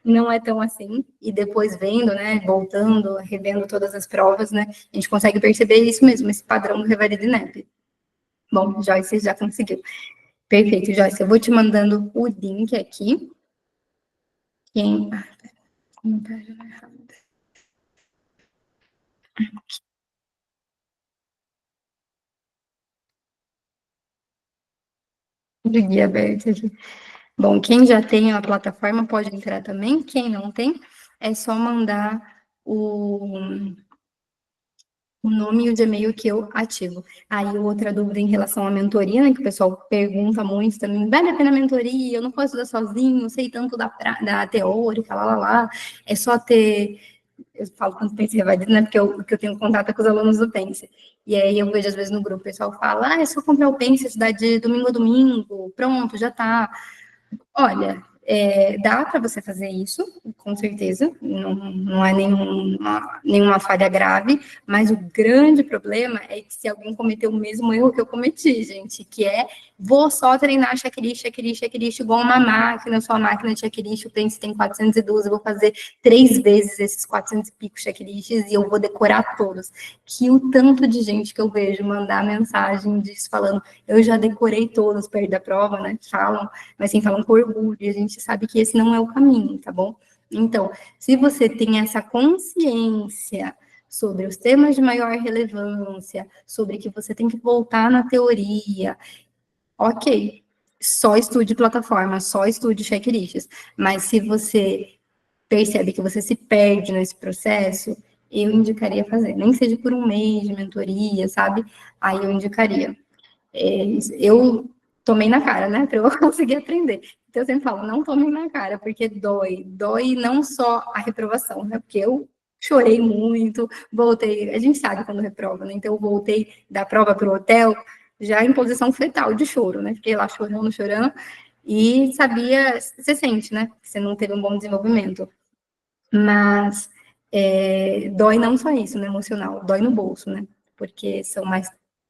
Não é tão assim, e depois vendo, né, voltando, revendo todas as provas, né, a gente consegue perceber isso mesmo, esse padrão do Revalida INEP. Bom, Joyce já conseguiu. Perfeito, Joyce, eu vou te mandando o link aqui. Quem... comentário errado. Do guia aberto aqui. Bom, quem já tem a plataforma pode entrar também, quem não tem, é só mandar o nome e o Gmail que eu ativo. Aí, outra dúvida em relação à mentoria, né, que o pessoal pergunta muito também, vale a pena a mentoria? Eu não posso estudar sozinho, sei tanto da teórica, lá. É só ter... Eu falo tanto Pense Revalida, né, porque eu tenho contato com os alunos do Pense. E aí eu vejo, às vezes, no grupo, o pessoal fala, é só comprar o Pense, estudar de domingo a domingo, pronto, já tá. Olha, dá para você fazer isso, com certeza, não é nenhuma falha grave, mas o grande problema é que se alguém cometeu o mesmo erro que eu cometi, gente, que é, vou só treinar checklist, igual uma máquina, sua máquina de checklist, o Pense tem 412, eu vou fazer 3 vezes esses 400 e pico checklists e eu vou decorar todos. Que o tanto de gente que eu vejo mandar mensagem disso, falando, eu já decorei todos perto da prova, né, falam, mas assim, falam com orgulho, e a gente sabe que esse não é o caminho, tá bom? Então, se você tem essa consciência sobre os temas de maior relevância, sobre que você tem que voltar na teoria, ok, só estude plataforma, só estude checklists, mas se você percebe que você se perde nesse processo, eu indicaria fazer, nem que seja por um mês de mentoria, sabe? Aí eu indicaria. Eu tomei na cara, né, para eu conseguir aprender. Então, eu sempre falo, não tomem na cara, porque dói não só a reprovação, né, porque eu chorei muito, voltei, a gente sabe quando reprova, né, então eu voltei da prova para o hotel, já em posição fetal de choro, né, fiquei lá chorando, e sabia, você sente, né, que você não teve um bom desenvolvimento, mas dói não só isso, no emocional, dói no bolso, né, porque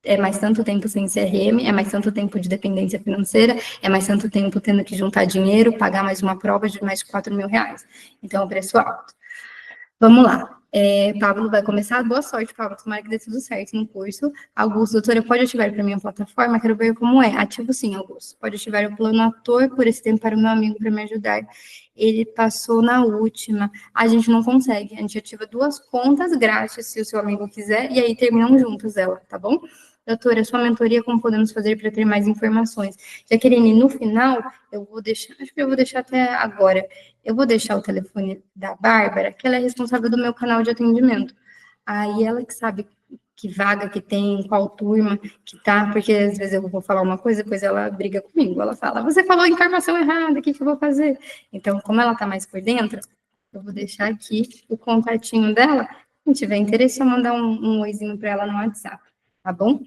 é mais tanto tempo sem CRM, é mais tanto tempo de dependência financeira, é mais tanto tempo tendo que juntar dinheiro, pagar mais uma prova de mais de 4 mil reais. Então, é um preço alto. Vamos lá. Pablo vai começar. Boa sorte, Pablo. Tomara que dê tudo certo no curso. Augusto, doutora, pode ativar para minha plataforma? Quero ver como é. Ativo sim, Augusto. Pode ativar o plano ator por esse tempo para o meu amigo para me ajudar. Ele passou na última. A gente não consegue. A gente ativa 2 contas grátis, se o seu amigo quiser, e aí terminam juntos ela, tá bom? Doutora, sua mentoria, como podemos fazer para ter mais informações? Jaqueline, no final, eu vou deixar, acho que eu vou deixar até agora. Eu vou deixar o telefone da Bárbara, que ela é responsável do meu canal de atendimento. Aí ela que sabe que vaga que tem, qual turma que tá, porque às vezes eu vou falar uma coisa, depois ela briga comigo. Ela fala, você falou a informação errada, o que eu vou fazer? Então, como ela tá mais por dentro, eu vou deixar aqui o contatinho dela. Se tiver interesse, eu mandar um oizinho para ela no WhatsApp, tá bom?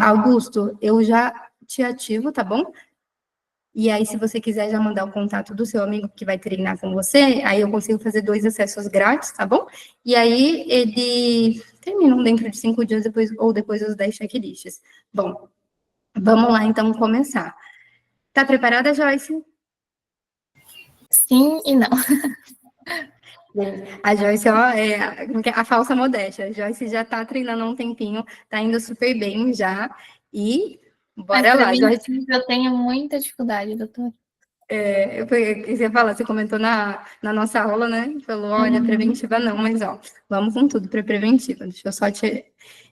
Augusto, eu já te ativo, tá bom? E aí, se você quiser já mandar o contato do seu amigo que vai treinar com você, aí eu consigo fazer 2 acessos grátis, tá bom? E aí, ele terminam dentro de 5 dias depois, ou depois dos 10 checklists. Bom, vamos lá, então, começar. Tá preparada, Joyce? Sim e não. A Joyce, ó, a falsa modéstia. A Joyce já tá treinando há um tempinho, tá indo super bem já. E Mas bora lá, Joyce. preventivo eu tenho muita dificuldade, doutor. Você fala, você comentou na nossa aula, né? Falou, olha, Uhum. preventiva não, mas ó, vamos com tudo para preventiva. Deixa eu só te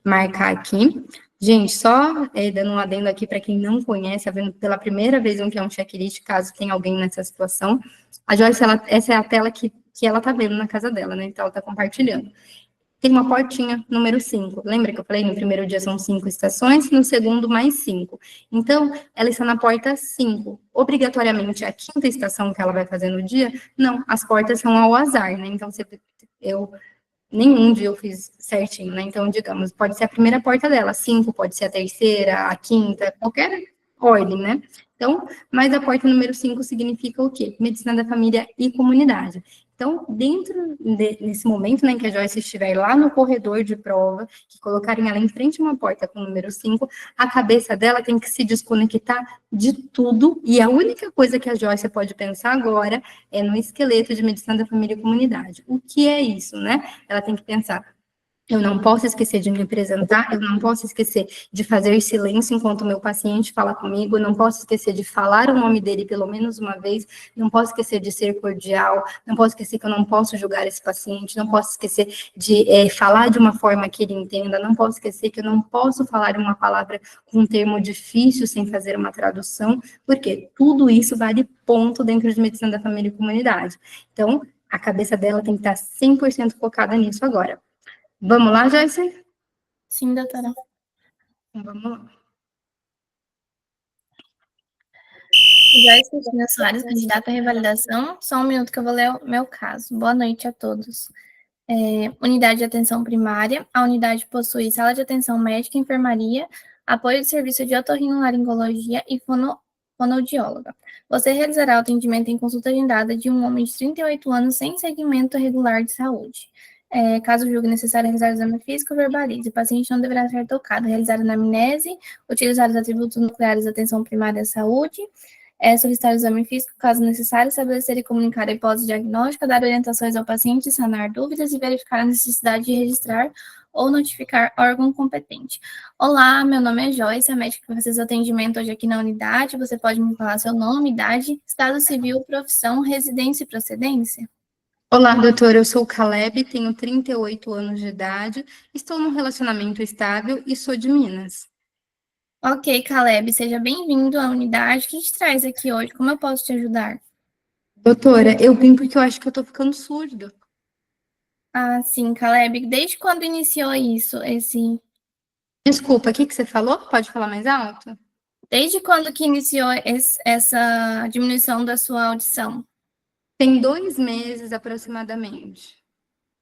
marcar aqui. Gente, só dando um adendo aqui para quem não conhece, vendo pela primeira vez um que é um checklist, caso tenha alguém nessa situação. A Joyce, essa é a tela que ela tá vendo na casa dela, né? Então ela tá compartilhando. Tem uma portinha número 5. Lembra que eu falei, no primeiro dia são 5 estações, no segundo mais 5. Então, ela está na porta 5. Obrigatoriamente, a quinta estação que ela vai fazer no dia, não, as portas são ao azar, né? Então, eu nenhum dia eu fiz certinho, né? Então, digamos, pode ser a primeira porta dela, 5, pode ser a terceira, a quinta, qualquer ordem, né? Então, mas a porta número 5 significa o quê? Medicina da família e comunidade. Então, nesse momento, né, em que a Joyce estiver lá no corredor de prova, que colocarem ela em frente a uma porta com o número 5, a cabeça dela tem que se desconectar de tudo, e a única coisa que a Joyce pode pensar agora é no esqueleto de medicina da família e comunidade. O que é isso, né? Ela tem que pensar, eu não posso esquecer de me apresentar, eu não posso esquecer de fazer silêncio enquanto o meu paciente fala comigo, eu não posso esquecer de falar o nome dele pelo menos uma vez, não posso esquecer de ser cordial, não posso esquecer que eu não posso julgar esse paciente, não posso esquecer de falar de uma forma que ele entenda, não posso esquecer que eu não posso falar uma palavra com um termo difícil sem fazer uma tradução, porque tudo isso vale ponto dentro de medicina da família e comunidade. Então, a cabeça dela tem que estar 100% focada nisso agora. Vamos lá, Joyce? Sim, doutora. Então, vamos lá. Joyce Cristina Soares, candidata à revalidação. Só um minuto que eu vou ler o meu caso. Boa noite a todos. Unidade de atenção primária. A unidade possui sala de atenção médica, enfermaria, apoio de serviço de otorrinolaringologia e fonoaudióloga. Você realizará o atendimento em consulta agendada de um homem de 38 anos sem segmento regular de saúde. Caso julgue necessário realizar o exame físico, verbalize. O paciente não deverá ser tocado. Realizar anamnese, utilizar os atributos nucleares da atenção primária à saúde, solicitar o exame físico, caso necessário, estabelecer e comunicar a hipótese diagnóstica, dar orientações ao paciente, sanar dúvidas e verificar a necessidade de registrar ou notificar órgão competente. Olá, meu nome é Joyce, a médica que vai fazer o atendimento hoje aqui na unidade. Você pode me falar seu nome, idade, estado civil, profissão, residência e procedência? Olá, doutora. Eu sou o Caleb, tenho 38 anos de idade, estou num relacionamento estável e sou de Minas. Ok, Caleb, seja bem-vindo à unidade. O que te traz aqui hoje? Como eu posso te ajudar? Doutora, eu vim porque eu acho que eu tô ficando surdo. Ah, sim, Caleb. Desde quando iniciou isso, Desculpa, o que você falou? Pode falar mais alto? Desde quando que iniciou essa diminuição da sua audição? Tem 2 meses aproximadamente.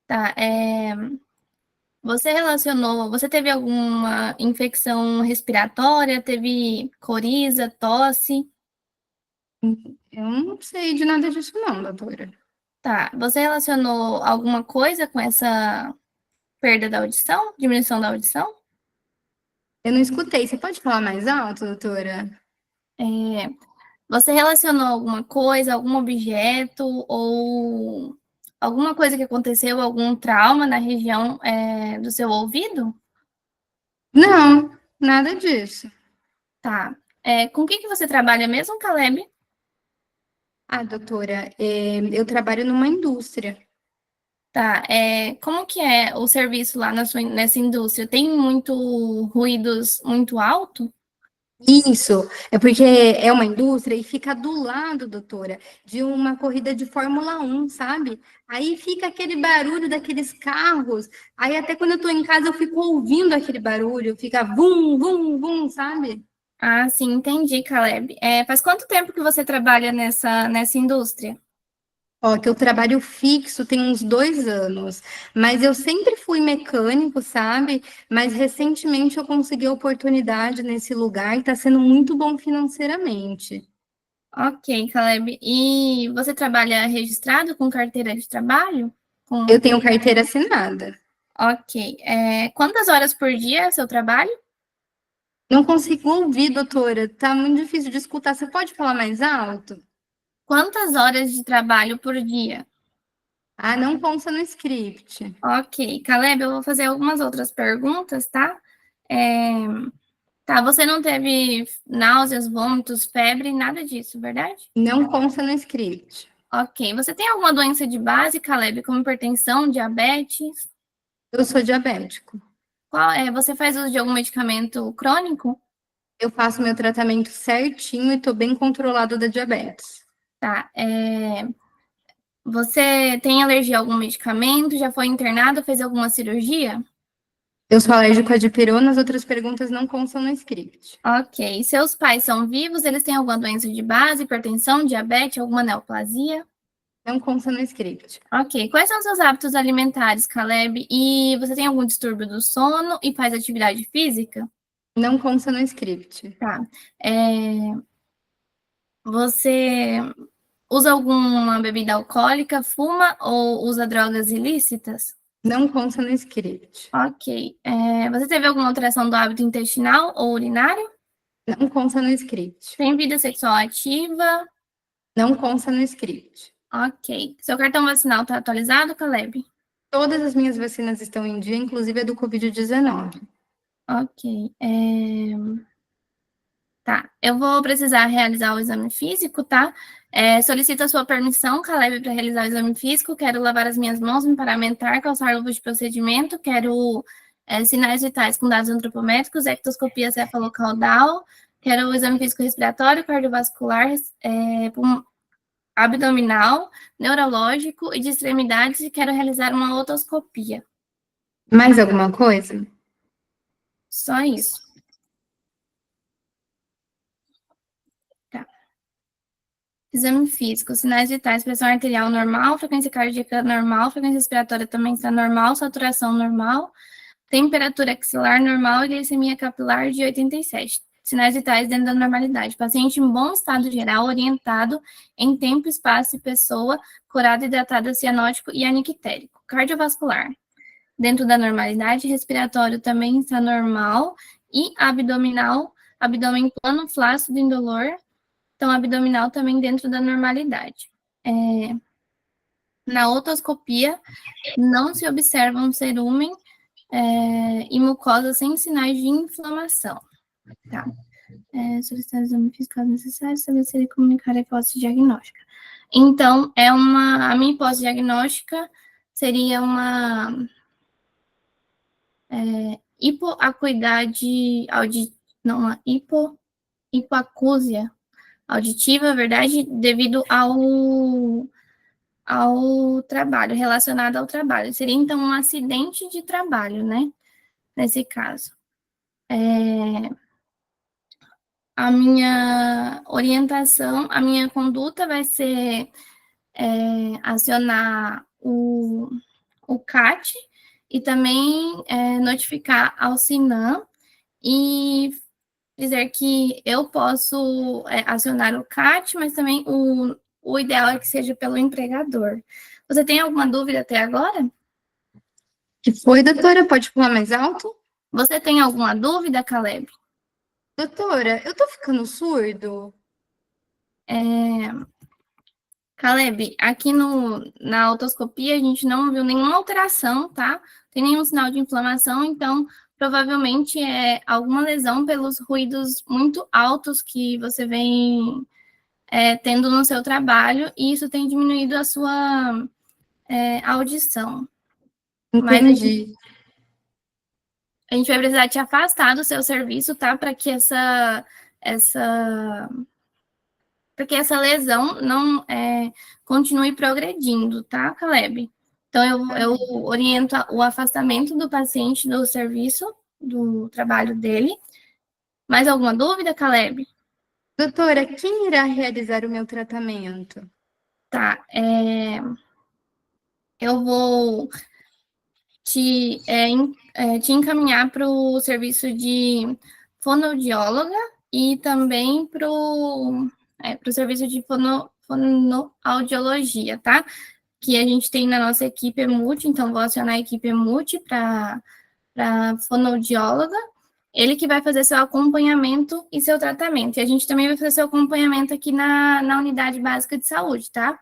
Tá, você teve alguma infecção respiratória, teve coriza, tosse? Eu não sei de nada disso, não, doutora. Tá, você relacionou alguma coisa com essa perda da audição, diminuição da audição? Eu não escutei. Você pode falar mais alto, doutora? É, Você relacionou alguma coisa, algum objeto ou alguma coisa que aconteceu, algum trauma na região do seu ouvido? Não, nada disso. Tá. Com o que você trabalha mesmo, Caleb? Ah, doutora, eu trabalho numa indústria. Tá. Como que é o serviço lá nessa indústria? Tem muito ruídos muito alto? Isso, é porque é uma indústria e fica do lado, doutora, de uma corrida de Fórmula 1, sabe? Aí fica aquele barulho daqueles carros. Aí até quando eu tô em casa eu fico ouvindo aquele barulho, fica vum, vum, vum, sabe? Ah, sim, entendi, Caleb. Faz quanto tempo que você trabalha nessa indústria? Ó, que eu trabalho fixo tem uns 2 anos, mas eu sempre fui mecânico, sabe? Mas recentemente eu consegui a oportunidade nesse lugar e está sendo muito bom financeiramente. Ok, Caleb. E você trabalha registrado com carteira de trabalho? Eu Com... tenho carteira assinada. Ok. Quantas horas por dia é seu trabalho? Não consigo ouvir, doutora. Tá muito difícil de escutar. Você pode falar mais alto? Quantas horas de trabalho por dia? Ah, não consta no script. Ok, Caleb, eu vou fazer algumas outras perguntas, tá? É, Tá, você não teve náuseas, vômitos, febre, nada disso, verdade? Não consta no script. Ok, você tem alguma doença de base, Caleb, como hipertensão, diabetes? Eu sou diabético. Você faz uso de algum medicamento crônico? Eu faço meu tratamento certinho e tô bem controlado da diabetes. Tá, você tem alergia a algum medicamento? Já foi internado? Fez alguma cirurgia? Eu sou alérgico a dipirona, as outras perguntas não constam no script. Ok. Seus pais são vivos? Eles têm alguma doença de base, hipertensão, diabetes, alguma neoplasia? Não consta no script. Ok. Quais são seus hábitos alimentares, Caleb? E você tem algum distúrbio do sono e faz atividade física? Não consta no script. Tá. É, Você usa alguma bebida alcoólica, fuma ou usa drogas ilícitas? Não consta no script. Ok. Você teve alguma alteração do hábito intestinal ou urinário? Não consta no script. Tem vida sexual ativa? Não consta no script. Ok. Seu cartão vacinal está atualizado, Caleb? Todas as minhas vacinas estão em dia, inclusive a do Covid-19. Ok. Tá. Eu vou precisar realizar o exame físico, tá? Solicito a sua permissão, Caleb, para realizar o exame físico. Quero lavar as minhas mãos, me paramentar, calçar luvas de procedimento. Quero sinais vitais com dados antropométricos, ectoscopia cefalocaudal. Quero o exame físico respiratório, cardiovascular, abdominal, neurológico e de extremidades. E quero realizar uma otoscopia. Mais alguma coisa? Só isso. Tá. Exame físico, sinais vitais, pressão arterial normal, frequência cardíaca normal, frequência respiratória também está normal, saturação normal, temperatura axilar normal e glicemia capilar de 87. Sinais vitais dentro da normalidade. Paciente em bom estado geral, orientado em tempo, espaço e pessoa, curado, hidratado, cianótico e anictérico. Cardiovascular, dentro da normalidade. Respiratório também está normal. E abdominal, abdômen plano, flácido, indolor. Então, abdominal também dentro da normalidade. Na otoscopia, não se observa um cerumen e mucosa sem sinais de inflamação. Tá. Solicitar o exame físico caso necessário, estabelecer e comunicar a hipótese diagnóstica. Então, a minha hipótese diagnóstica seria uma hipoacuidade auditiva, não, uma hipoacúsia auditiva, verdade, devido ao trabalho, relacionado ao trabalho. Seria, então, um acidente de trabalho, né? Nesse caso. A minha orientação, a minha conduta vai ser acionar o CAT e também notificar ao SINAM e dizer que eu posso acionar o CAT, mas também o ideal é que seja pelo empregador. Você tem alguma dúvida até agora? Que foi, doutora? Pode falar mais alto? Você tem alguma dúvida, Caleb? Doutora, eu tô ficando surdo? Caleb, aqui na otoscopia a gente não viu nenhuma alteração, tá? Tem nenhum sinal de inflamação, então provavelmente é alguma lesão pelos ruídos muito altos que você vem tendo no seu trabalho, e isso tem diminuído a sua audição. Mas Entendi. a gente vai precisar te afastar do seu serviço, tá? Para que porque essa lesão não continue progredindo, tá, Caleb? Então, eu oriento o afastamento do paciente do serviço, do trabalho dele. Mais alguma dúvida, Caleb? Doutora, quem irá realizar o meu tratamento? Tá, eu vou te encaminhar para o serviço de fonoaudióloga e também para o serviço de fonoaudiologia, tá? Que a gente tem na nossa equipe multi, então vou acionar a equipe multi para fonoaudióloga, ele que vai fazer seu acompanhamento e seu tratamento. E a gente também vai fazer seu acompanhamento aqui na unidade básica de saúde, tá?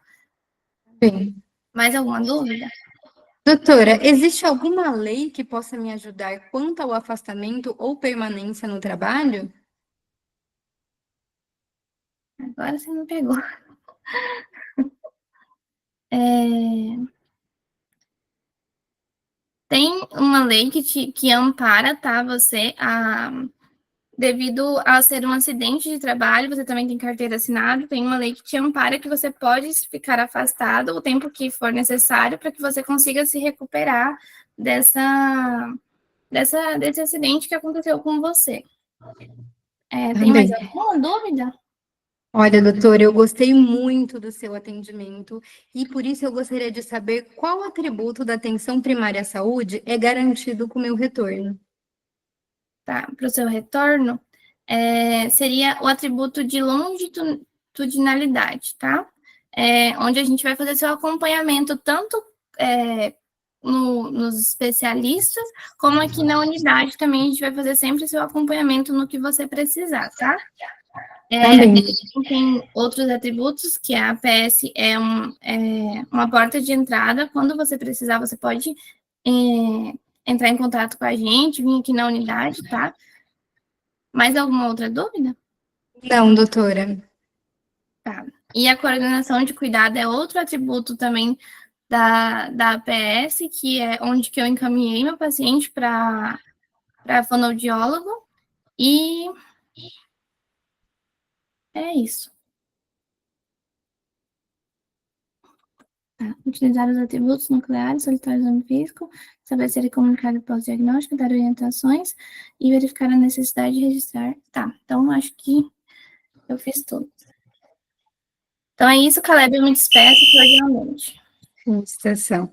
Bem. Mais alguma dúvida? Doutora, existe alguma lei que possa me ajudar quanto ao afastamento ou permanência no trabalho? Agora você me pegou. Tem uma lei que ampara, tá, você, devido a ser um acidente de trabalho, você também tem carteira assinada, tem uma lei que te ampara que você pode ficar afastado o tempo que for necessário para que você consiga se recuperar desse acidente que aconteceu com você. Tem mais alguma dúvida? Olha, doutora, eu gostei muito do seu atendimento e por isso eu gostaria de saber qual atributo da atenção primária à saúde é garantido com o meu retorno. Tá, para o seu retorno, seria o atributo de longitudinalidade, tá? Onde a gente vai fazer seu acompanhamento tanto nos especialistas, como aqui na unidade também a gente vai fazer sempre seu acompanhamento no que você precisar, tá? Tem outros atributos, que a APS é uma porta de entrada. Quando você precisar, você pode entrar em contato com a gente, vir aqui na unidade, tá? Mais alguma outra dúvida? Não, doutora. Tá. E a coordenação de cuidado é outro atributo também da APS, que é onde que eu encaminhei meu paciente para fonoaudiólogo, e é isso. Tá. Utilizar os atributos nucleares, solicitar o exame físico, estabelecer e comunicar o pós-diagnóstico, dar orientações e verificar a necessidade de registrar. Tá, então acho que eu fiz tudo. Então é isso, Caleb, eu me despeço cordialmente. Estação.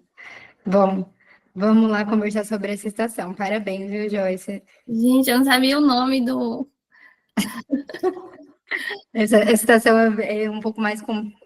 Bom, vamos lá conversar sobre essa estação. Parabéns, viu, Joyce? Gente, eu não sabia o nome do... Essa estação é um pouco mais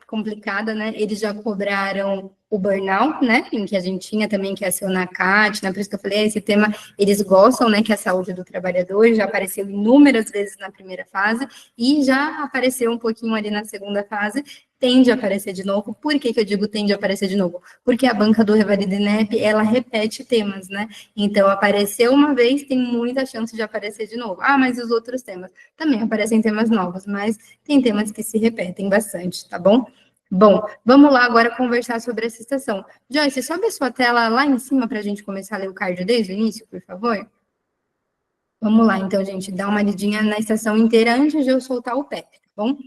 complicada, né? Eles já cobraram o burnout, né? Em que a gente tinha também que acionar a CAT, né? Por isso que eu falei, esse tema, eles gostam, né? Que é a saúde do trabalhador, já apareceu inúmeras vezes na primeira fase e já apareceu um pouquinho ali na segunda fase, tende a aparecer de novo. Por que eu digo tende a aparecer de novo? Porque a banca do Revalida INEP, ela repete temas, né? Então, apareceu uma vez, tem muita chance de aparecer de novo. Ah, mas os outros temas? Também aparecem temas novos, mas tem temas que se repetem bastante, tá bom? Bom, vamos lá agora conversar sobre essa estação. Joyce, sobe a sua tela lá em cima para a gente começar a ler o card desde o início, por favor. Vamos lá, então, gente, dá uma lidinha na estação inteira antes de eu soltar o PEP, tá bom?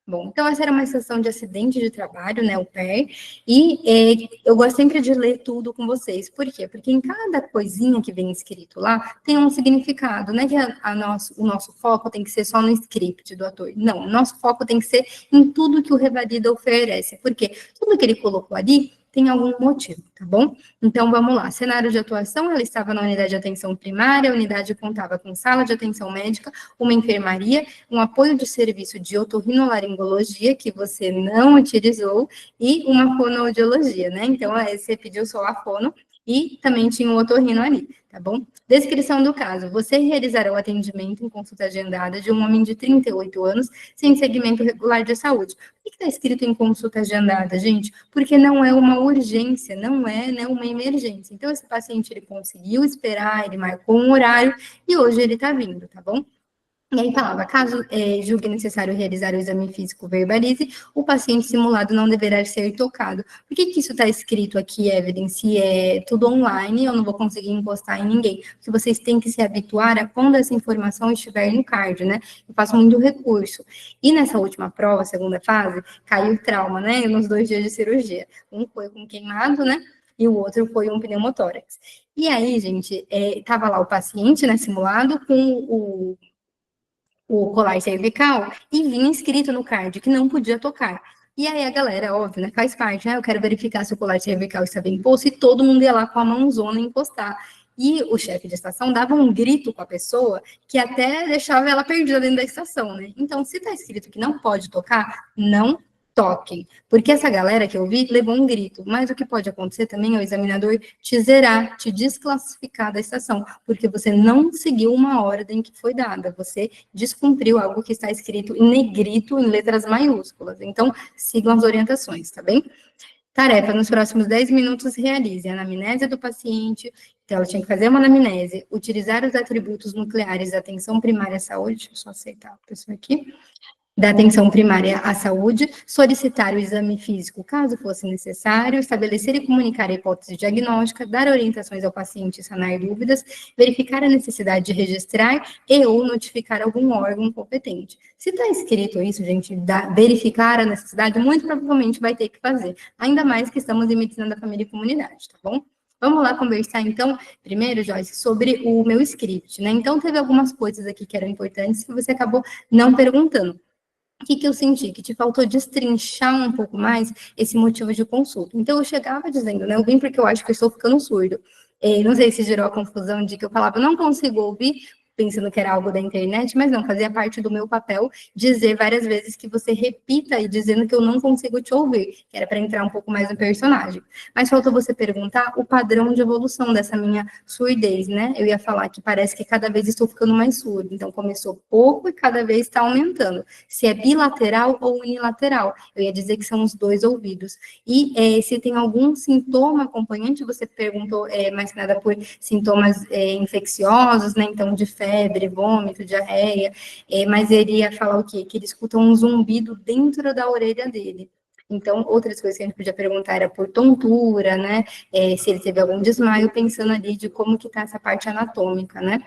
Bom, então essa era uma estação de acidente de trabalho, né, o PER, e eu gosto sempre de ler tudo com vocês. Por quê? Porque em cada coisinha que vem escrito lá, tem um significado, né, que o nosso foco tem que ser só no script do ator. Não, o nosso foco tem que ser em tudo que o Revalida oferece, porque tudo que ele colocou ali tem algum motivo, tá bom? Então, vamos lá. Cenário de atuação, ela estava na unidade de atenção primária, a unidade contava com sala de atenção médica, uma enfermaria, um apoio de serviço de otorrinolaringologia, que você não utilizou, e uma fonoaudiologia, né? Então, você pediu só a fono, e também tinha um otorrino ali, tá bom? Descrição do caso. Você realizará o atendimento em consulta agendada de um homem de 38 anos sem segmento regular de saúde. Por que está escrito em consulta agendada, gente? Porque não é uma urgência, não é, né, uma emergência. Então, esse paciente, ele conseguiu esperar, ele marcou um horário e hoje ele está vindo, tá bom? E aí falava, caso julgue necessário realizar o exame físico, verbalize, o paciente simulado não deverá ser tocado. Por que isso está escrito aqui, Evidence? É tudo online, eu não vou conseguir encostar em ninguém. Porque vocês têm que se habituar a quando essa informação estiver no card, né? Eu faço muito recurso. E nessa última prova, segunda fase, caiu trauma, né? Nos 2 dias de cirurgia. Um foi com queimado, né? E o outro foi um pneumotórax. E aí, gente, tava lá o paciente, né, simulado, com o colar cervical e vinha escrito no card que não podia tocar. E aí a galera, óbvio, né, faz parte, né? Eu quero verificar se o colar cervical está bem posto e todo mundo ia lá com a mãozona encostar. E o chefe de estação dava um grito com a pessoa que até deixava ela perdida dentro da estação, né? Então, se está escrito que não pode tocar, não toquem. Porque essa galera que eu vi levou um grito. Mas o que pode acontecer também é o examinador te zerar, te desclassificar da estação, porque você não seguiu uma ordem que foi dada. Você descumpriu algo que está escrito em negrito, em letras maiúsculas. Então, sigam as orientações, tá bem? Tarefa, nos próximos 10 minutos, realize a anamnese do paciente. Então, ela tinha que fazer uma anamnese, utilizar os atributos nucleares da atenção primária à saúde. Deixa eu só aceitar a pessoa aqui. Da atenção primária à saúde, solicitar o exame físico, caso fosse necessário, estabelecer e comunicar a hipótese diagnóstica, dar orientações ao paciente e sanar dúvidas, verificar a necessidade de registrar e ou notificar algum órgão competente. Se está escrito isso, gente, verificar a necessidade, muito provavelmente vai ter que fazer, ainda mais que estamos em medicina da família e comunidade, tá bom? Vamos lá conversar, então, primeiro, Joyce, sobre o meu script, né? Então, teve algumas coisas aqui que eram importantes que você acabou não perguntando. O que eu senti? Que te faltou destrinchar um pouco mais esse motivo de consulta. Então, eu chegava dizendo, né? Eu vim porque eu acho que eu estou ficando surdo. Não sei se gerou a confusão de que eu falava, não consigo ouvir, pensando que era algo da internet, mas não, fazia parte do meu papel dizer várias vezes que você repita e dizendo que eu não consigo te ouvir, que era para entrar um pouco mais no personagem. Mas faltou você perguntar o padrão de evolução dessa minha surdez, né? Eu ia falar que parece que cada vez estou ficando mais surdo, então começou pouco e cada vez está aumentando. Se é bilateral ou unilateral, eu ia dizer que são os 2 ouvidos. E se tem algum sintoma acompanhante, você perguntou mais que nada por sintomas infecciosos, né? Então, de febre, vômito, diarreia, mas ele ia falar o quê? Que ele escuta um zumbido dentro da orelha dele. Então, outras coisas que a gente podia perguntar era por tontura, né? Se ele teve algum desmaio, pensando ali de como que tá essa parte anatômica, né?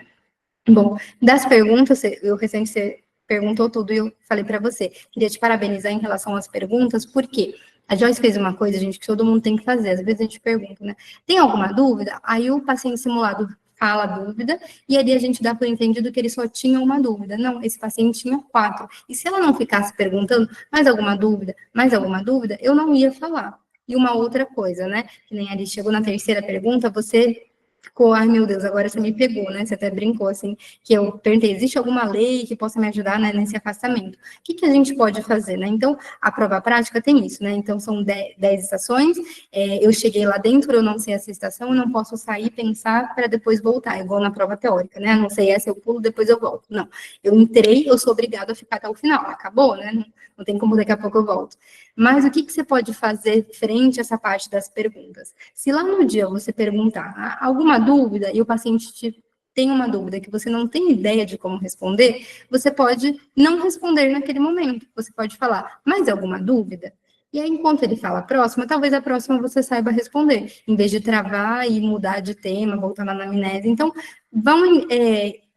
Bom, das perguntas, eu recente você perguntou tudo e eu falei para você. Queria te parabenizar em relação às perguntas, porque a Joyce fez uma coisa, gente, que todo mundo tem que fazer. Às vezes a gente pergunta, né? Tem alguma dúvida? Aí o paciente simulado fala a dúvida, e ali a gente dá por entendido que ele só tinha uma dúvida. Não, esse paciente tinha 4. E se ela não ficasse perguntando, mais alguma dúvida, eu não ia falar. E uma outra coisa, né? Que nem ali chegou na terceira pergunta, você ficou, ai meu Deus, agora você me pegou, né? Você até brincou assim, que eu perguntei, existe alguma lei que possa me ajudar, né, nesse afastamento? O que a gente pode fazer, né? Então, a prova prática tem isso, né? Então, são 10 estações, eu cheguei lá dentro, eu não sei essa estação, eu não posso sair, pensar para depois voltar, igual na prova teórica, né? Não sei essa, eu pulo, depois eu volto. Não, eu entrei, eu sou obrigada a ficar até o final, acabou, né? Não tem como daqui a pouco eu volto. Mas o que você pode fazer frente a essa parte das perguntas? Se lá no dia você perguntar alguma dúvida e o paciente tem uma dúvida que você não tem ideia de como responder, você pode não responder naquele momento. Você pode falar, mais alguma dúvida? E aí, enquanto ele fala a próxima, talvez a próxima você saiba responder, em vez de travar e mudar de tema, voltar na anamnese. Então, vão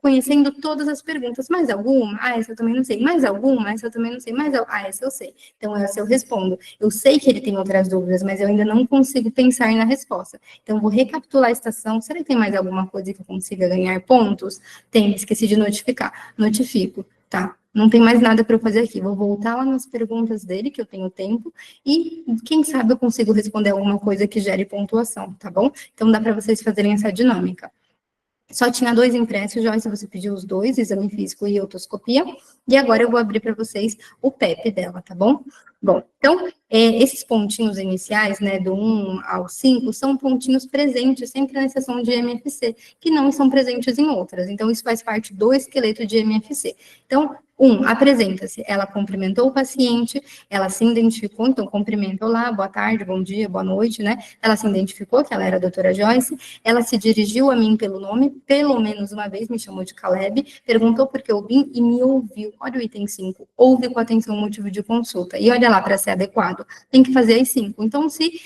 conhecendo todas as perguntas. Mais alguma? Ah, essa eu também não sei. Mais alguma? Essa eu também não sei. Essa eu sei. Então, essa eu respondo. Eu sei que ele tem outras dúvidas, mas eu ainda não consigo pensar na resposta. Então, vou recapitular a estação. Será que tem mais alguma coisa que eu consiga ganhar pontos? Tem, esqueci de notificar. Notifico, tá? Não tem mais nada para eu fazer aqui. Vou voltar lá nas perguntas dele, que eu tenho tempo, e quem sabe eu consigo responder alguma coisa que gere pontuação, tá bom? Então, dá para vocês fazerem essa dinâmica. Só tinha 2 impressos, Joyce, você pediu os 2, exame físico e otoscopia, e agora eu vou abrir para vocês o PEP dela, tá bom? Bom, então, esses pontinhos iniciais, né, do 1 ao 5, são pontinhos presentes sempre na seção de MFC, que não são presentes em outras, então isso faz parte do esqueleto de MFC. Então, 1, apresenta-se, ela cumprimentou o paciente, ela se identificou, então cumprimenta, olá, boa tarde, bom dia, boa noite, né? Ela se identificou que ela era a doutora Joyce, ela se dirigiu a mim pelo nome, pelo menos uma vez me chamou de Caleb, perguntou por que eu vim e me ouviu. Olha o item 5, ouve com atenção o motivo de consulta. E olha lá, para ser adequado, tem que fazer as 5. Então, se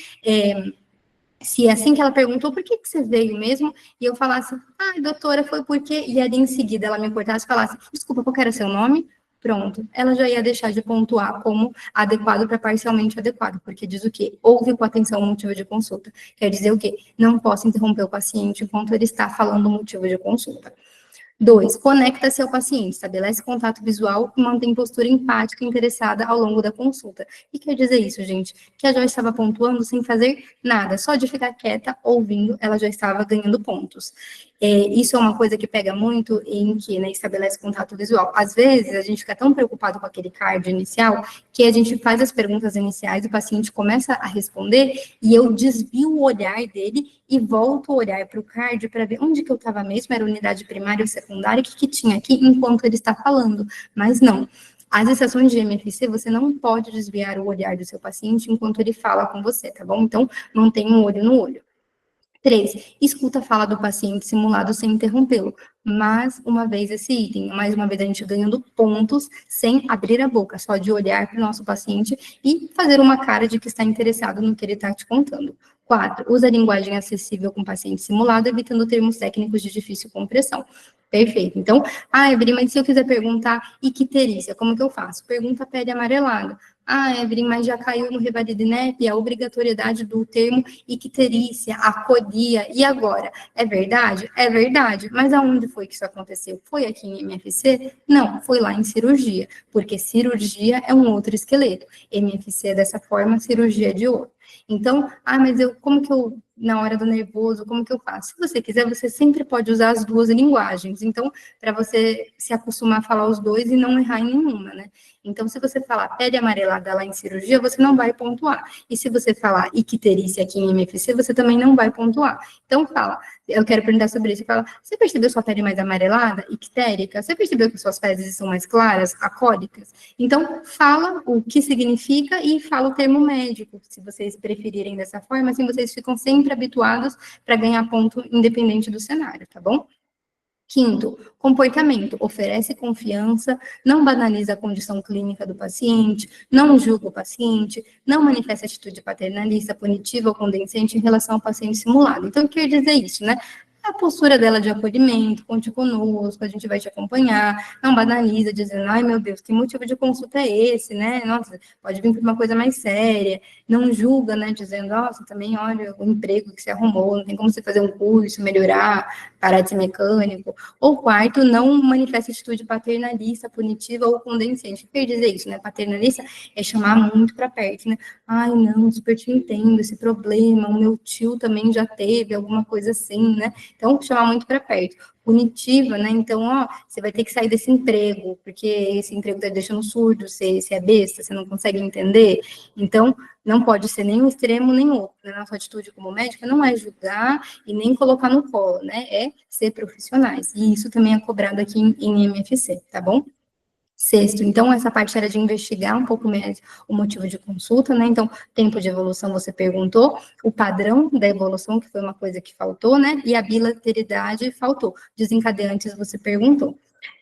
é assim que ela perguntou, por que você veio mesmo? E eu falasse, ai, doutora, foi porque... E ali em seguida ela me cortasse e falasse, desculpa, qual era seu nome? Pronto, ela já ia deixar de pontuar como adequado para parcialmente adequado, porque diz o quê? Ouve com atenção o motivo de consulta. Quer dizer o quê? Não posso interromper o paciente enquanto ele está falando o motivo de consulta. 2, conecta-se ao paciente, estabelece contato visual e mantém postura empática e interessada ao longo da consulta. E quer dizer isso, gente? Que a Joyce estava pontuando sem fazer nada, só de ficar quieta, ouvindo, ela já estava ganhando pontos. Isso é uma coisa que pega muito em que, né, estabelece contato visual. Às vezes, a gente fica tão preocupado com aquele card inicial, que a gente faz as perguntas iniciais, o paciente começa a responder, e eu desvio o olhar dele e volto a olhar para o card para ver onde que eu estava mesmo, era unidade primária ou secundária, o que tinha aqui enquanto ele está falando. Mas não. As estações de MFC, você não pode desviar o olhar do seu paciente enquanto ele fala com você, tá bom? Então, mantenha um olho no olho. 3, escuta a fala do paciente simulado sem interrompê-lo. Mais uma vez esse item, mais uma vez a gente ganhando pontos sem abrir a boca, só de olhar para o nosso paciente e fazer uma cara de que está interessado no que ele está te contando. 4, usa a linguagem acessível com o paciente simulado, evitando termos técnicos de difícil compreensão. Perfeito. Então, Evelyn, mas se eu quiser perguntar icterícia, como que eu faço? Pergunta pele amarelada. Evelyn, mas já caiu no Revalidinep a obrigatoriedade do termo icterícia, acolia, e agora? É verdade? É verdade. Mas aonde foi que isso aconteceu? Foi aqui em MFC? Não, foi lá em cirurgia, porque cirurgia é um outro esqueleto. MFC é dessa forma, cirurgia é de outro. Então, mas como que eu, na hora do nervoso, como que eu faço? Se você quiser, você sempre pode usar as duas linguagens. Então, para você se acostumar a falar os dois e não errar em nenhuma, né? Então, se você falar pele amarelada lá em cirurgia, você não vai pontuar. E se você falar icterícia aqui em MFC, você também não vai pontuar. Então, fala, eu quero perguntar sobre isso. Fala, você percebeu sua pele mais amarelada, ictérica? Você percebeu que suas fezes são mais claras, acólicas? Então, fala o que significa e fala o termo médico, se vocês preferirem dessa forma, assim vocês ficam sempre habituados para ganhar ponto independente do cenário, tá bom? 5º, comportamento. Oferece confiança, não banaliza a condição clínica do paciente, não julga o paciente, não manifesta atitude paternalista, punitiva ou condescendente em relação ao paciente simulado. Então, quer dizer isso, né? A postura dela de acolhimento, conte conosco, a gente vai te acompanhar, não banaliza, dizendo, ai meu Deus, que motivo de consulta é esse, né? Nossa, pode vir por uma coisa mais séria, não julga, né? Dizendo, nossa, também olha o emprego que você arrumou, não tem como você fazer um curso, melhorar, parar de ser mecânico. Ou 4º, não manifesta atitude paternalista, punitiva ou condescendente. O que quer dizer isso, né? Paternalista é chamar muito para perto, né? Ai, não, super te entendo, esse problema, o meu tio também já teve alguma coisa assim, né? Então, chamar muito para perto. Punitiva, né? Então, você vai ter que sair desse emprego, porque esse emprego está deixando surdo, você é besta, você não consegue entender. Então, não pode ser nem um extremo, nem outro. Né? Nossa atitude como médica não é julgar e nem colocar no colo, né? É ser profissionais. E isso também é cobrado aqui em MFC, tá bom? 6º, então, essa parte era de investigar um pouco mais o motivo de consulta, né? Então, tempo de evolução você perguntou, o padrão da evolução, que foi uma coisa que faltou, né? E a bilateralidade faltou. Desencadeantes você perguntou.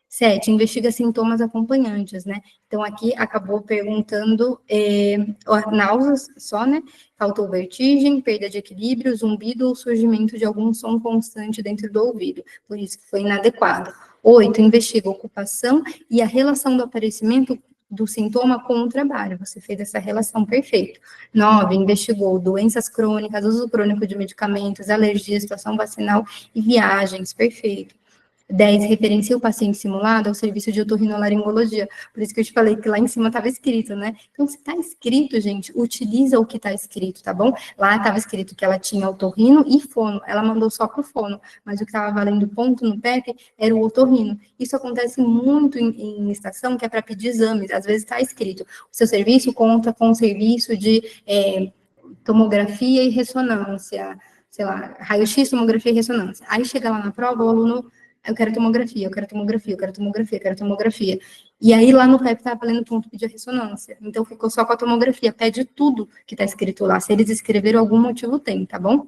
7, investiga sintomas acompanhantes, né? Então, aqui acabou perguntando náuseas só, né? Faltou vertigem, perda de equilíbrio, zumbido ou surgimento de algum som constante dentro do ouvido. Por isso que foi inadequado. 8, investiga ocupação e a relação do aparecimento do sintoma com o trabalho. Você fez essa relação, perfeito. 9, investigou doenças crônicas, uso crônico de medicamentos, alergia, situação vacinal e viagens, perfeito. 10, referencia o paciente simulado ao serviço de otorrinolaringologia. Por isso que eu te falei que lá em cima estava escrito, né? Então, se está escrito, gente, utiliza o que está escrito, tá bom? Lá estava escrito que ela tinha otorrino e fono. Ela mandou só para o fono, mas o que estava valendo ponto no PEP era o otorrino. Isso acontece muito em estação, que é para pedir exames. Às vezes está escrito, o seu serviço conta com o serviço de tomografia e ressonância, sei lá, raio-x, tomografia e ressonância. Aí chega lá na prova, o aluno, eu quero tomografia, eu quero tomografia, eu quero tomografia, eu quero tomografia. E aí lá no PEP tá valendo ponto pedir a ressonância. Então ficou só com a tomografia, pede tudo que tá escrito lá. Se eles escreveram, algum motivo tem, tá bom?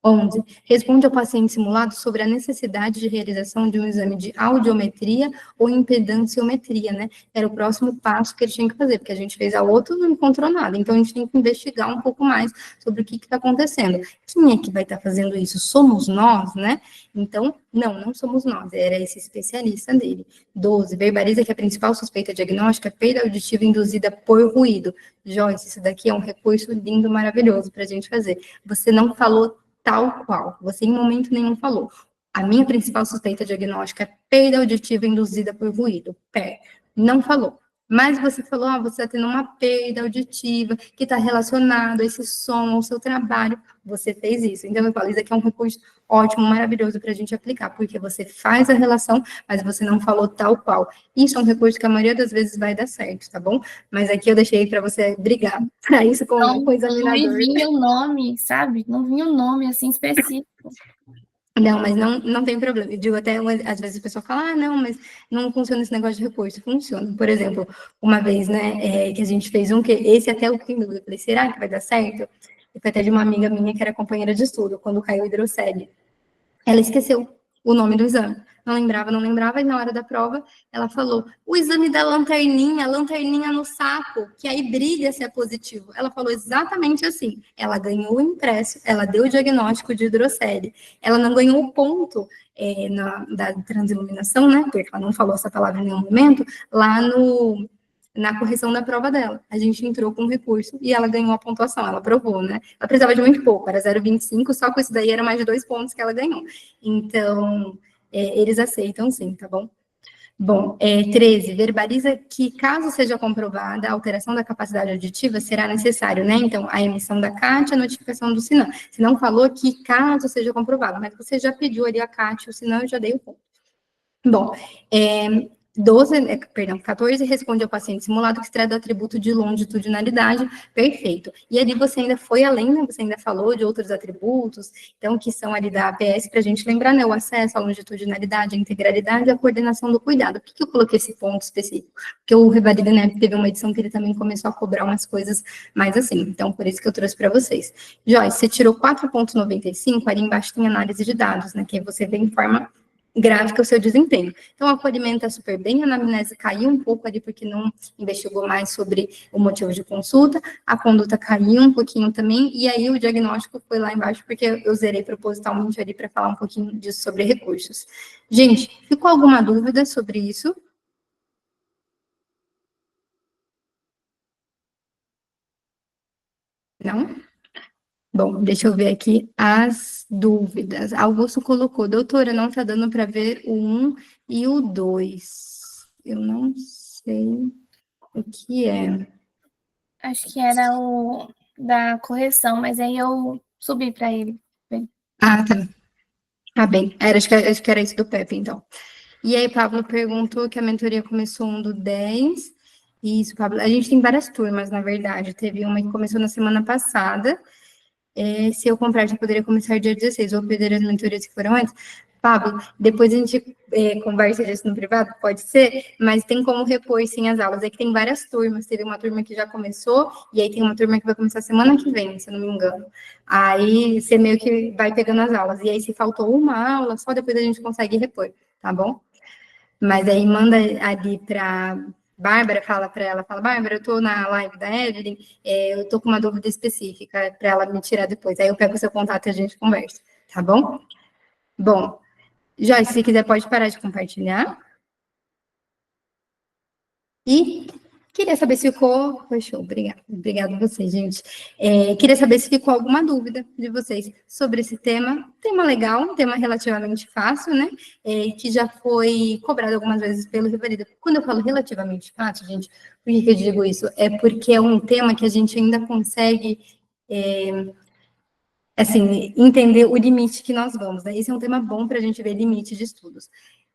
11. Responde ao paciente simulado sobre a necessidade de realização de um exame de audiometria ou impedanciometria, né? Era o próximo passo que ele tinha que fazer, porque a gente fez a outra e não encontrou nada. Então, a gente tem que investigar um pouco mais sobre o que está acontecendo. Quem é que vai estar fazendo isso? Somos nós, né? Então, não somos nós. Era esse especialista dele. 12. Verbaliza que a principal suspeita diagnóstica é perda auditiva induzida por ruído. Joyce, isso daqui é um recurso lindo, maravilhoso para a gente fazer. Você não falou tal qual. Você em momento nenhum falou. A minha principal suspeita diagnóstica é perda auditiva induzida por ruído. PER. Não falou. Mas você falou, você está tendo uma perda auditiva que está relacionada a esse som, ao seu trabalho. Você fez isso. Então, eu falo, isso aqui é um recurso ótimo, maravilhoso para a gente aplicar, porque você faz a relação, mas você não falou tal qual. Isso é um recurso que a maioria das vezes vai dar certo, tá bom? Mas aqui eu deixei para você brigar para isso com o examinador. Não vinha o nome, sabe? Não vinha o nome, assim, específico. Não, mas não tem problema. Eu digo até, às vezes a pessoa fala, não, mas não funciona esse negócio de recurso. Funciona. Por exemplo, uma vez, né, que a gente fez um, que esse até eu fiquei em dúvida. Eu falei, será que vai dar certo? E foi até de uma amiga minha que era companheira de estudo, quando caiu o hidrocele. Ela esqueceu o nome do exame. Não lembrava, e na hora da prova, ela falou, o exame da lanterninha no saco, que aí brilha se é positivo. Ela falou exatamente assim. Ela ganhou o impresso, ela deu o diagnóstico de hidrocele. Ela não ganhou o ponto da transiluminação, né, porque ela não falou essa palavra em nenhum momento, lá na correção da prova dela. A gente entrou com recurso e ela ganhou a pontuação, ela aprovou, né? Ela precisava de muito pouco, era 0,25, só com isso daí era mais de 2 pontos que ela ganhou. Então, eles aceitam sim, tá bom? Bom, 13, verbaliza que, caso seja comprovada a alteração da capacidade auditiva, será necessário, né? Então, a emissão da CAT e a notificação do SINAM. Você não falou que caso seja comprovado, mas você já pediu ali a CAT e o SINAM, eu já dei o ponto. Bom, 14, responde ao paciente simulado que se trata do atributo de longitudinalidade, perfeito. E ali você ainda foi além, né? Você ainda falou de outros atributos, então, que são ali da APS, para a gente lembrar, né? O acesso, a longitudinalidade, a integralidade e a coordenação do cuidado. Por que eu coloquei esse ponto específico? Porque o Revalida, né, teve uma edição que ele também começou a cobrar umas coisas mais assim, então, por isso que eu trouxe para vocês. Joyce, você tirou 4,95, ali embaixo tem análise de dados, né? Que aí você vê em forma gráfica o seu desempenho. Então, o acolhimento é super bem, a anamnese caiu um pouco ali, porque não investigou mais sobre o motivo de consulta, a conduta caiu um pouquinho também, e aí o diagnóstico foi lá embaixo, porque eu zerei propositalmente ali para falar um pouquinho disso sobre recursos. Gente, ficou alguma dúvida sobre isso? Não? Bom, deixa eu ver aqui as dúvidas. Augusto colocou, doutora, não está dando para ver o 1 e o 2. Eu não sei o que é. Acho que era o da correção, mas aí eu subi para ele. Ah, tá. Tá bem. Acho que era isso do Pepe, então. E aí, Pablo perguntou que a mentoria começou 1 do 10. Isso, Pablo. A gente tem várias turmas, na verdade. Teve uma que começou na semana passada. Se eu comprar, já poderia começar dia 16, ou perder as mentorias que foram antes. Pablo, depois a gente conversa disso no privado, pode ser, mas tem como repor sim as aulas. É que tem várias turmas, teve uma turma que já começou, e aí tem uma turma que vai começar semana que vem, se eu não me engano. Aí você meio que vai pegando as aulas, e aí se faltou uma aula, só depois a gente consegue repor, tá bom? Mas aí manda ali para Bárbara, fala para ela, fala, Bárbara, eu tô na live da Evelyn, eu tô com uma dúvida específica para ela me tirar depois. Aí eu pego o seu contato e a gente conversa, tá bom? Bom, Joyce, se quiser pode parar de compartilhar. E Queria saber se ficou... Foi show, obrigada. Obrigada a vocês, gente. Queria saber se ficou alguma dúvida de vocês sobre esse tema. Tema legal, um tema relativamente fácil, né? Que já foi cobrado algumas vezes pelo Revalida. Quando eu falo relativamente fácil, gente, por que eu digo isso? É porque é um tema que a gente ainda consegue... assim, entender o limite que nós vamos, né? Esse é um tema bom para a gente ver limite de estudos.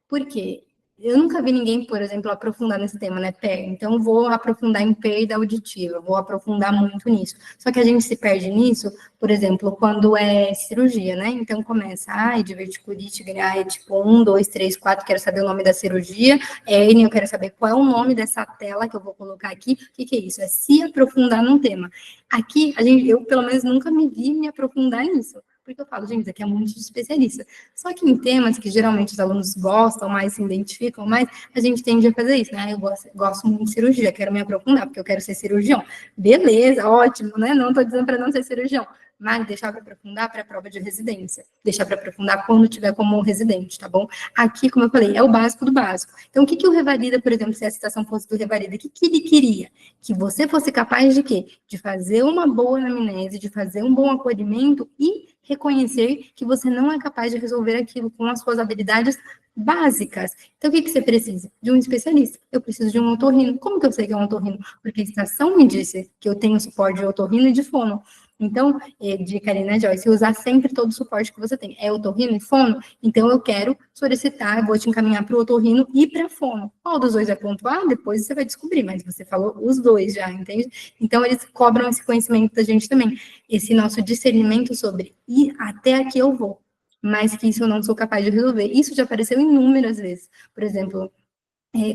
Por quê? Eu nunca vi ninguém, por exemplo, aprofundar nesse tema, né, PER? Então, vou aprofundar em perda auditiva, vou aprofundar muito nisso. Só que a gente se perde nisso, por exemplo, quando é cirurgia, né? Então, começa, diverticulite, tipo 1, 2, 3, 4, quero saber o nome da cirurgia, eu quero saber qual é o nome dessa tela que eu vou colocar aqui. O que é isso? É se aprofundar num tema. Aqui, eu, pelo menos, nunca me vi me aprofundar nisso. Porque eu falo, gente, isso aqui é muito de especialista. Só que em temas que geralmente os alunos gostam mais, se identificam mais, a gente tende a fazer isso, né? Eu gosto muito de cirurgia, quero me aprofundar, porque eu quero ser cirurgião. Beleza, ótimo, né? Não estou dizendo para não ser cirurgião, mas deixar para aprofundar para a prova de residência. Deixar para aprofundar quando tiver como residente, tá bom? Aqui, como eu falei, é o básico do básico. Então, o que o Revalida, por exemplo, se a citação fosse do Revalida, o que ele queria? Que você fosse capaz de quê? De fazer uma boa anamnese, de fazer um bom acolhimento e reconhecer que você não é capaz de resolver aquilo com as suas habilidades básicas. Então, o que você precisa? De um especialista. Eu preciso de um otorrino. Como que eu sei que é um otorrino? Porque a estação me disse que eu tenho suporte de otorrino e de fono. Então, de Karina Joyce, usar sempre todo o suporte que você tem. É otorrino e fono? Então, eu quero solicitar, vou te encaminhar para o otorrino e para fono. Qual dos dois vai pontuar? Depois você vai descobrir, mas você falou os dois já, entende? Então, eles cobram esse conhecimento da gente também. Esse nosso discernimento sobre ir até aqui eu vou, mas que isso eu não sou capaz de resolver. Isso já apareceu inúmeras vezes. Por exemplo,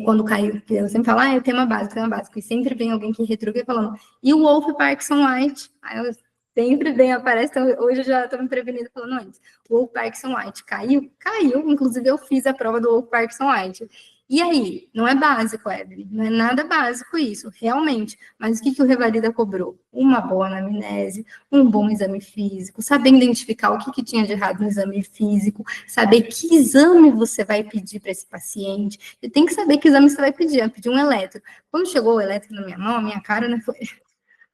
quando caiu, eu sempre falo, é tema básico, e sempre vem alguém que retruca falando, e o Wolf Parkinson White? Aí eu sempre vem, aparece, então hoje eu já estou me prevenindo falando antes. O Wolf Parkinson White caiu? Caiu, inclusive eu fiz a prova do Wolf Parkinson White. E aí, não é básico, Evelyn, não é nada básico isso, realmente. Mas o que o Revalida cobrou? Uma boa anamnese, um bom exame físico, saber identificar o que tinha de errado no exame físico, saber que exame você vai pedir para esse paciente. Você tem que saber que exame você vai pedir. Eu pedi um eletro. Quando chegou o eletro na minha mão, a minha cara, né, foi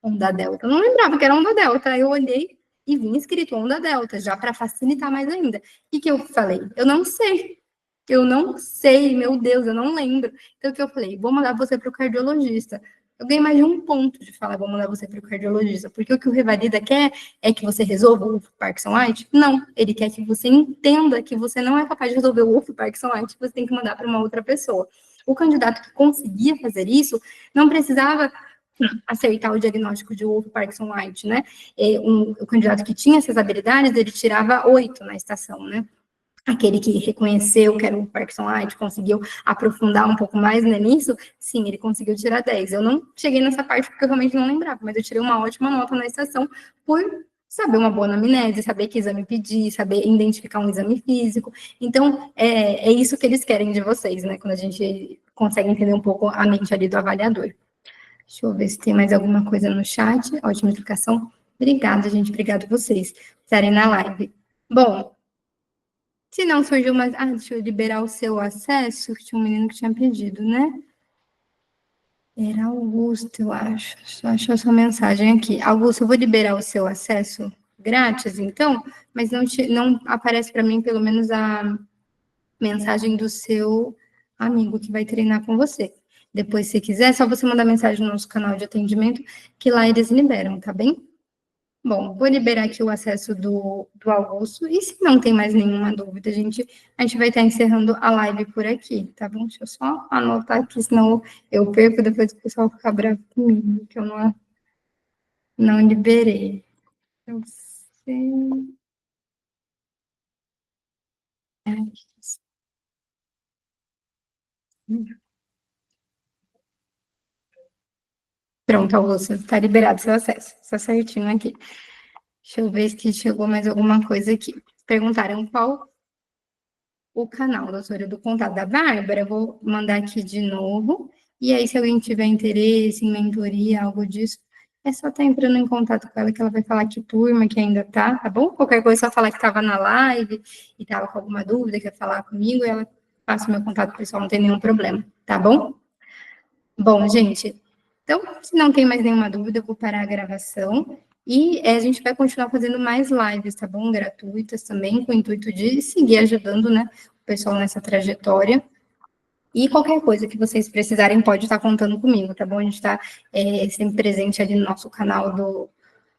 onda delta. Eu não lembrava que era onda delta. Aí eu olhei e vi escrito onda delta, já para facilitar mais ainda. O que eu falei? Eu não sei. Eu não sei, meu Deus, eu não lembro. Então, o que eu falei? Vou mandar você para o cardiologista. Eu ganhei mais de um ponto de falar, vou mandar você para o cardiologista. Porque o que o Revalida quer é que você resolva o Parkinson White? Não, ele quer que você entenda que você não é capaz de resolver o Parkinson White, que você tem que mandar para uma outra pessoa. O candidato que conseguia fazer isso não precisava acertar o diagnóstico de Wolff Parkinson White, né? O candidato que tinha essas habilidades, ele tirava 8 na estação, né? Aquele que reconheceu que era o Parkinson White, conseguiu aprofundar um pouco mais, né, nisso, sim, ele conseguiu tirar 10. Eu não cheguei nessa parte porque eu realmente não lembrava, mas eu tirei uma ótima nota na estação por saber uma boa anamnese, saber que exame pedir, saber identificar um exame físico. Então, é isso que eles querem de vocês, né, quando a gente consegue entender um pouco a mente ali do avaliador. Deixa eu ver se tem mais alguma coisa no chat. Ótima explicação. Obrigada, gente. Obrigada a vocês por estarem na live. Bom, se não surgiu mais... deixa eu liberar o seu acesso, que tinha um menino que tinha pedido, né? Era Augusto, eu acho. Só achou a sua mensagem aqui. Augusto, eu vou liberar o seu acesso grátis, então, mas não aparece para mim, pelo menos, a mensagem do seu amigo que vai treinar com você. Depois, se quiser, é só você mandar mensagem no nosso canal de atendimento, que lá eles liberam, tá bem? Bom, vou liberar aqui o acesso do Augusto, e se não tem mais nenhuma dúvida, a gente vai estar encerrando a live por aqui, tá bom? Deixa eu só anotar aqui, senão eu perco, depois o pessoal fica bravo comigo, que eu não liberei. Eu sei... Pronto, Augusto, está liberado seu acesso, está certinho aqui. Deixa eu ver se chegou mais alguma coisa aqui. Perguntaram qual o canal, doutora, do contato da Bárbara. Eu vou mandar aqui de novo. E aí, se alguém tiver interesse em mentoria, algo disso, é só estar entrando em contato com ela, que ela vai falar que turma que ainda tá bom? Qualquer coisa, é só falar que estava na live e estava com alguma dúvida, quer falar comigo, e ela passa o meu contato pessoal, não tem nenhum problema, tá bom? Bom, gente, Então, se não tem mais nenhuma dúvida, eu vou parar a gravação e a gente vai continuar fazendo mais lives, tá bom? Gratuitas também, com o intuito de seguir ajudando, né, o pessoal nessa trajetória. E qualquer coisa que vocês precisarem, pode estar contando comigo, tá bom? A gente está sempre presente ali no nosso canal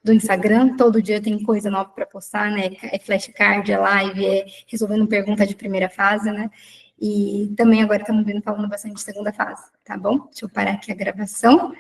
do Instagram, todo dia tem coisa nova para postar, né? É flashcard, é live, é resolvendo pergunta de primeira fase, né? E também agora estamos falando bastante de segunda fase, tá bom? Deixa eu parar aqui a gravação.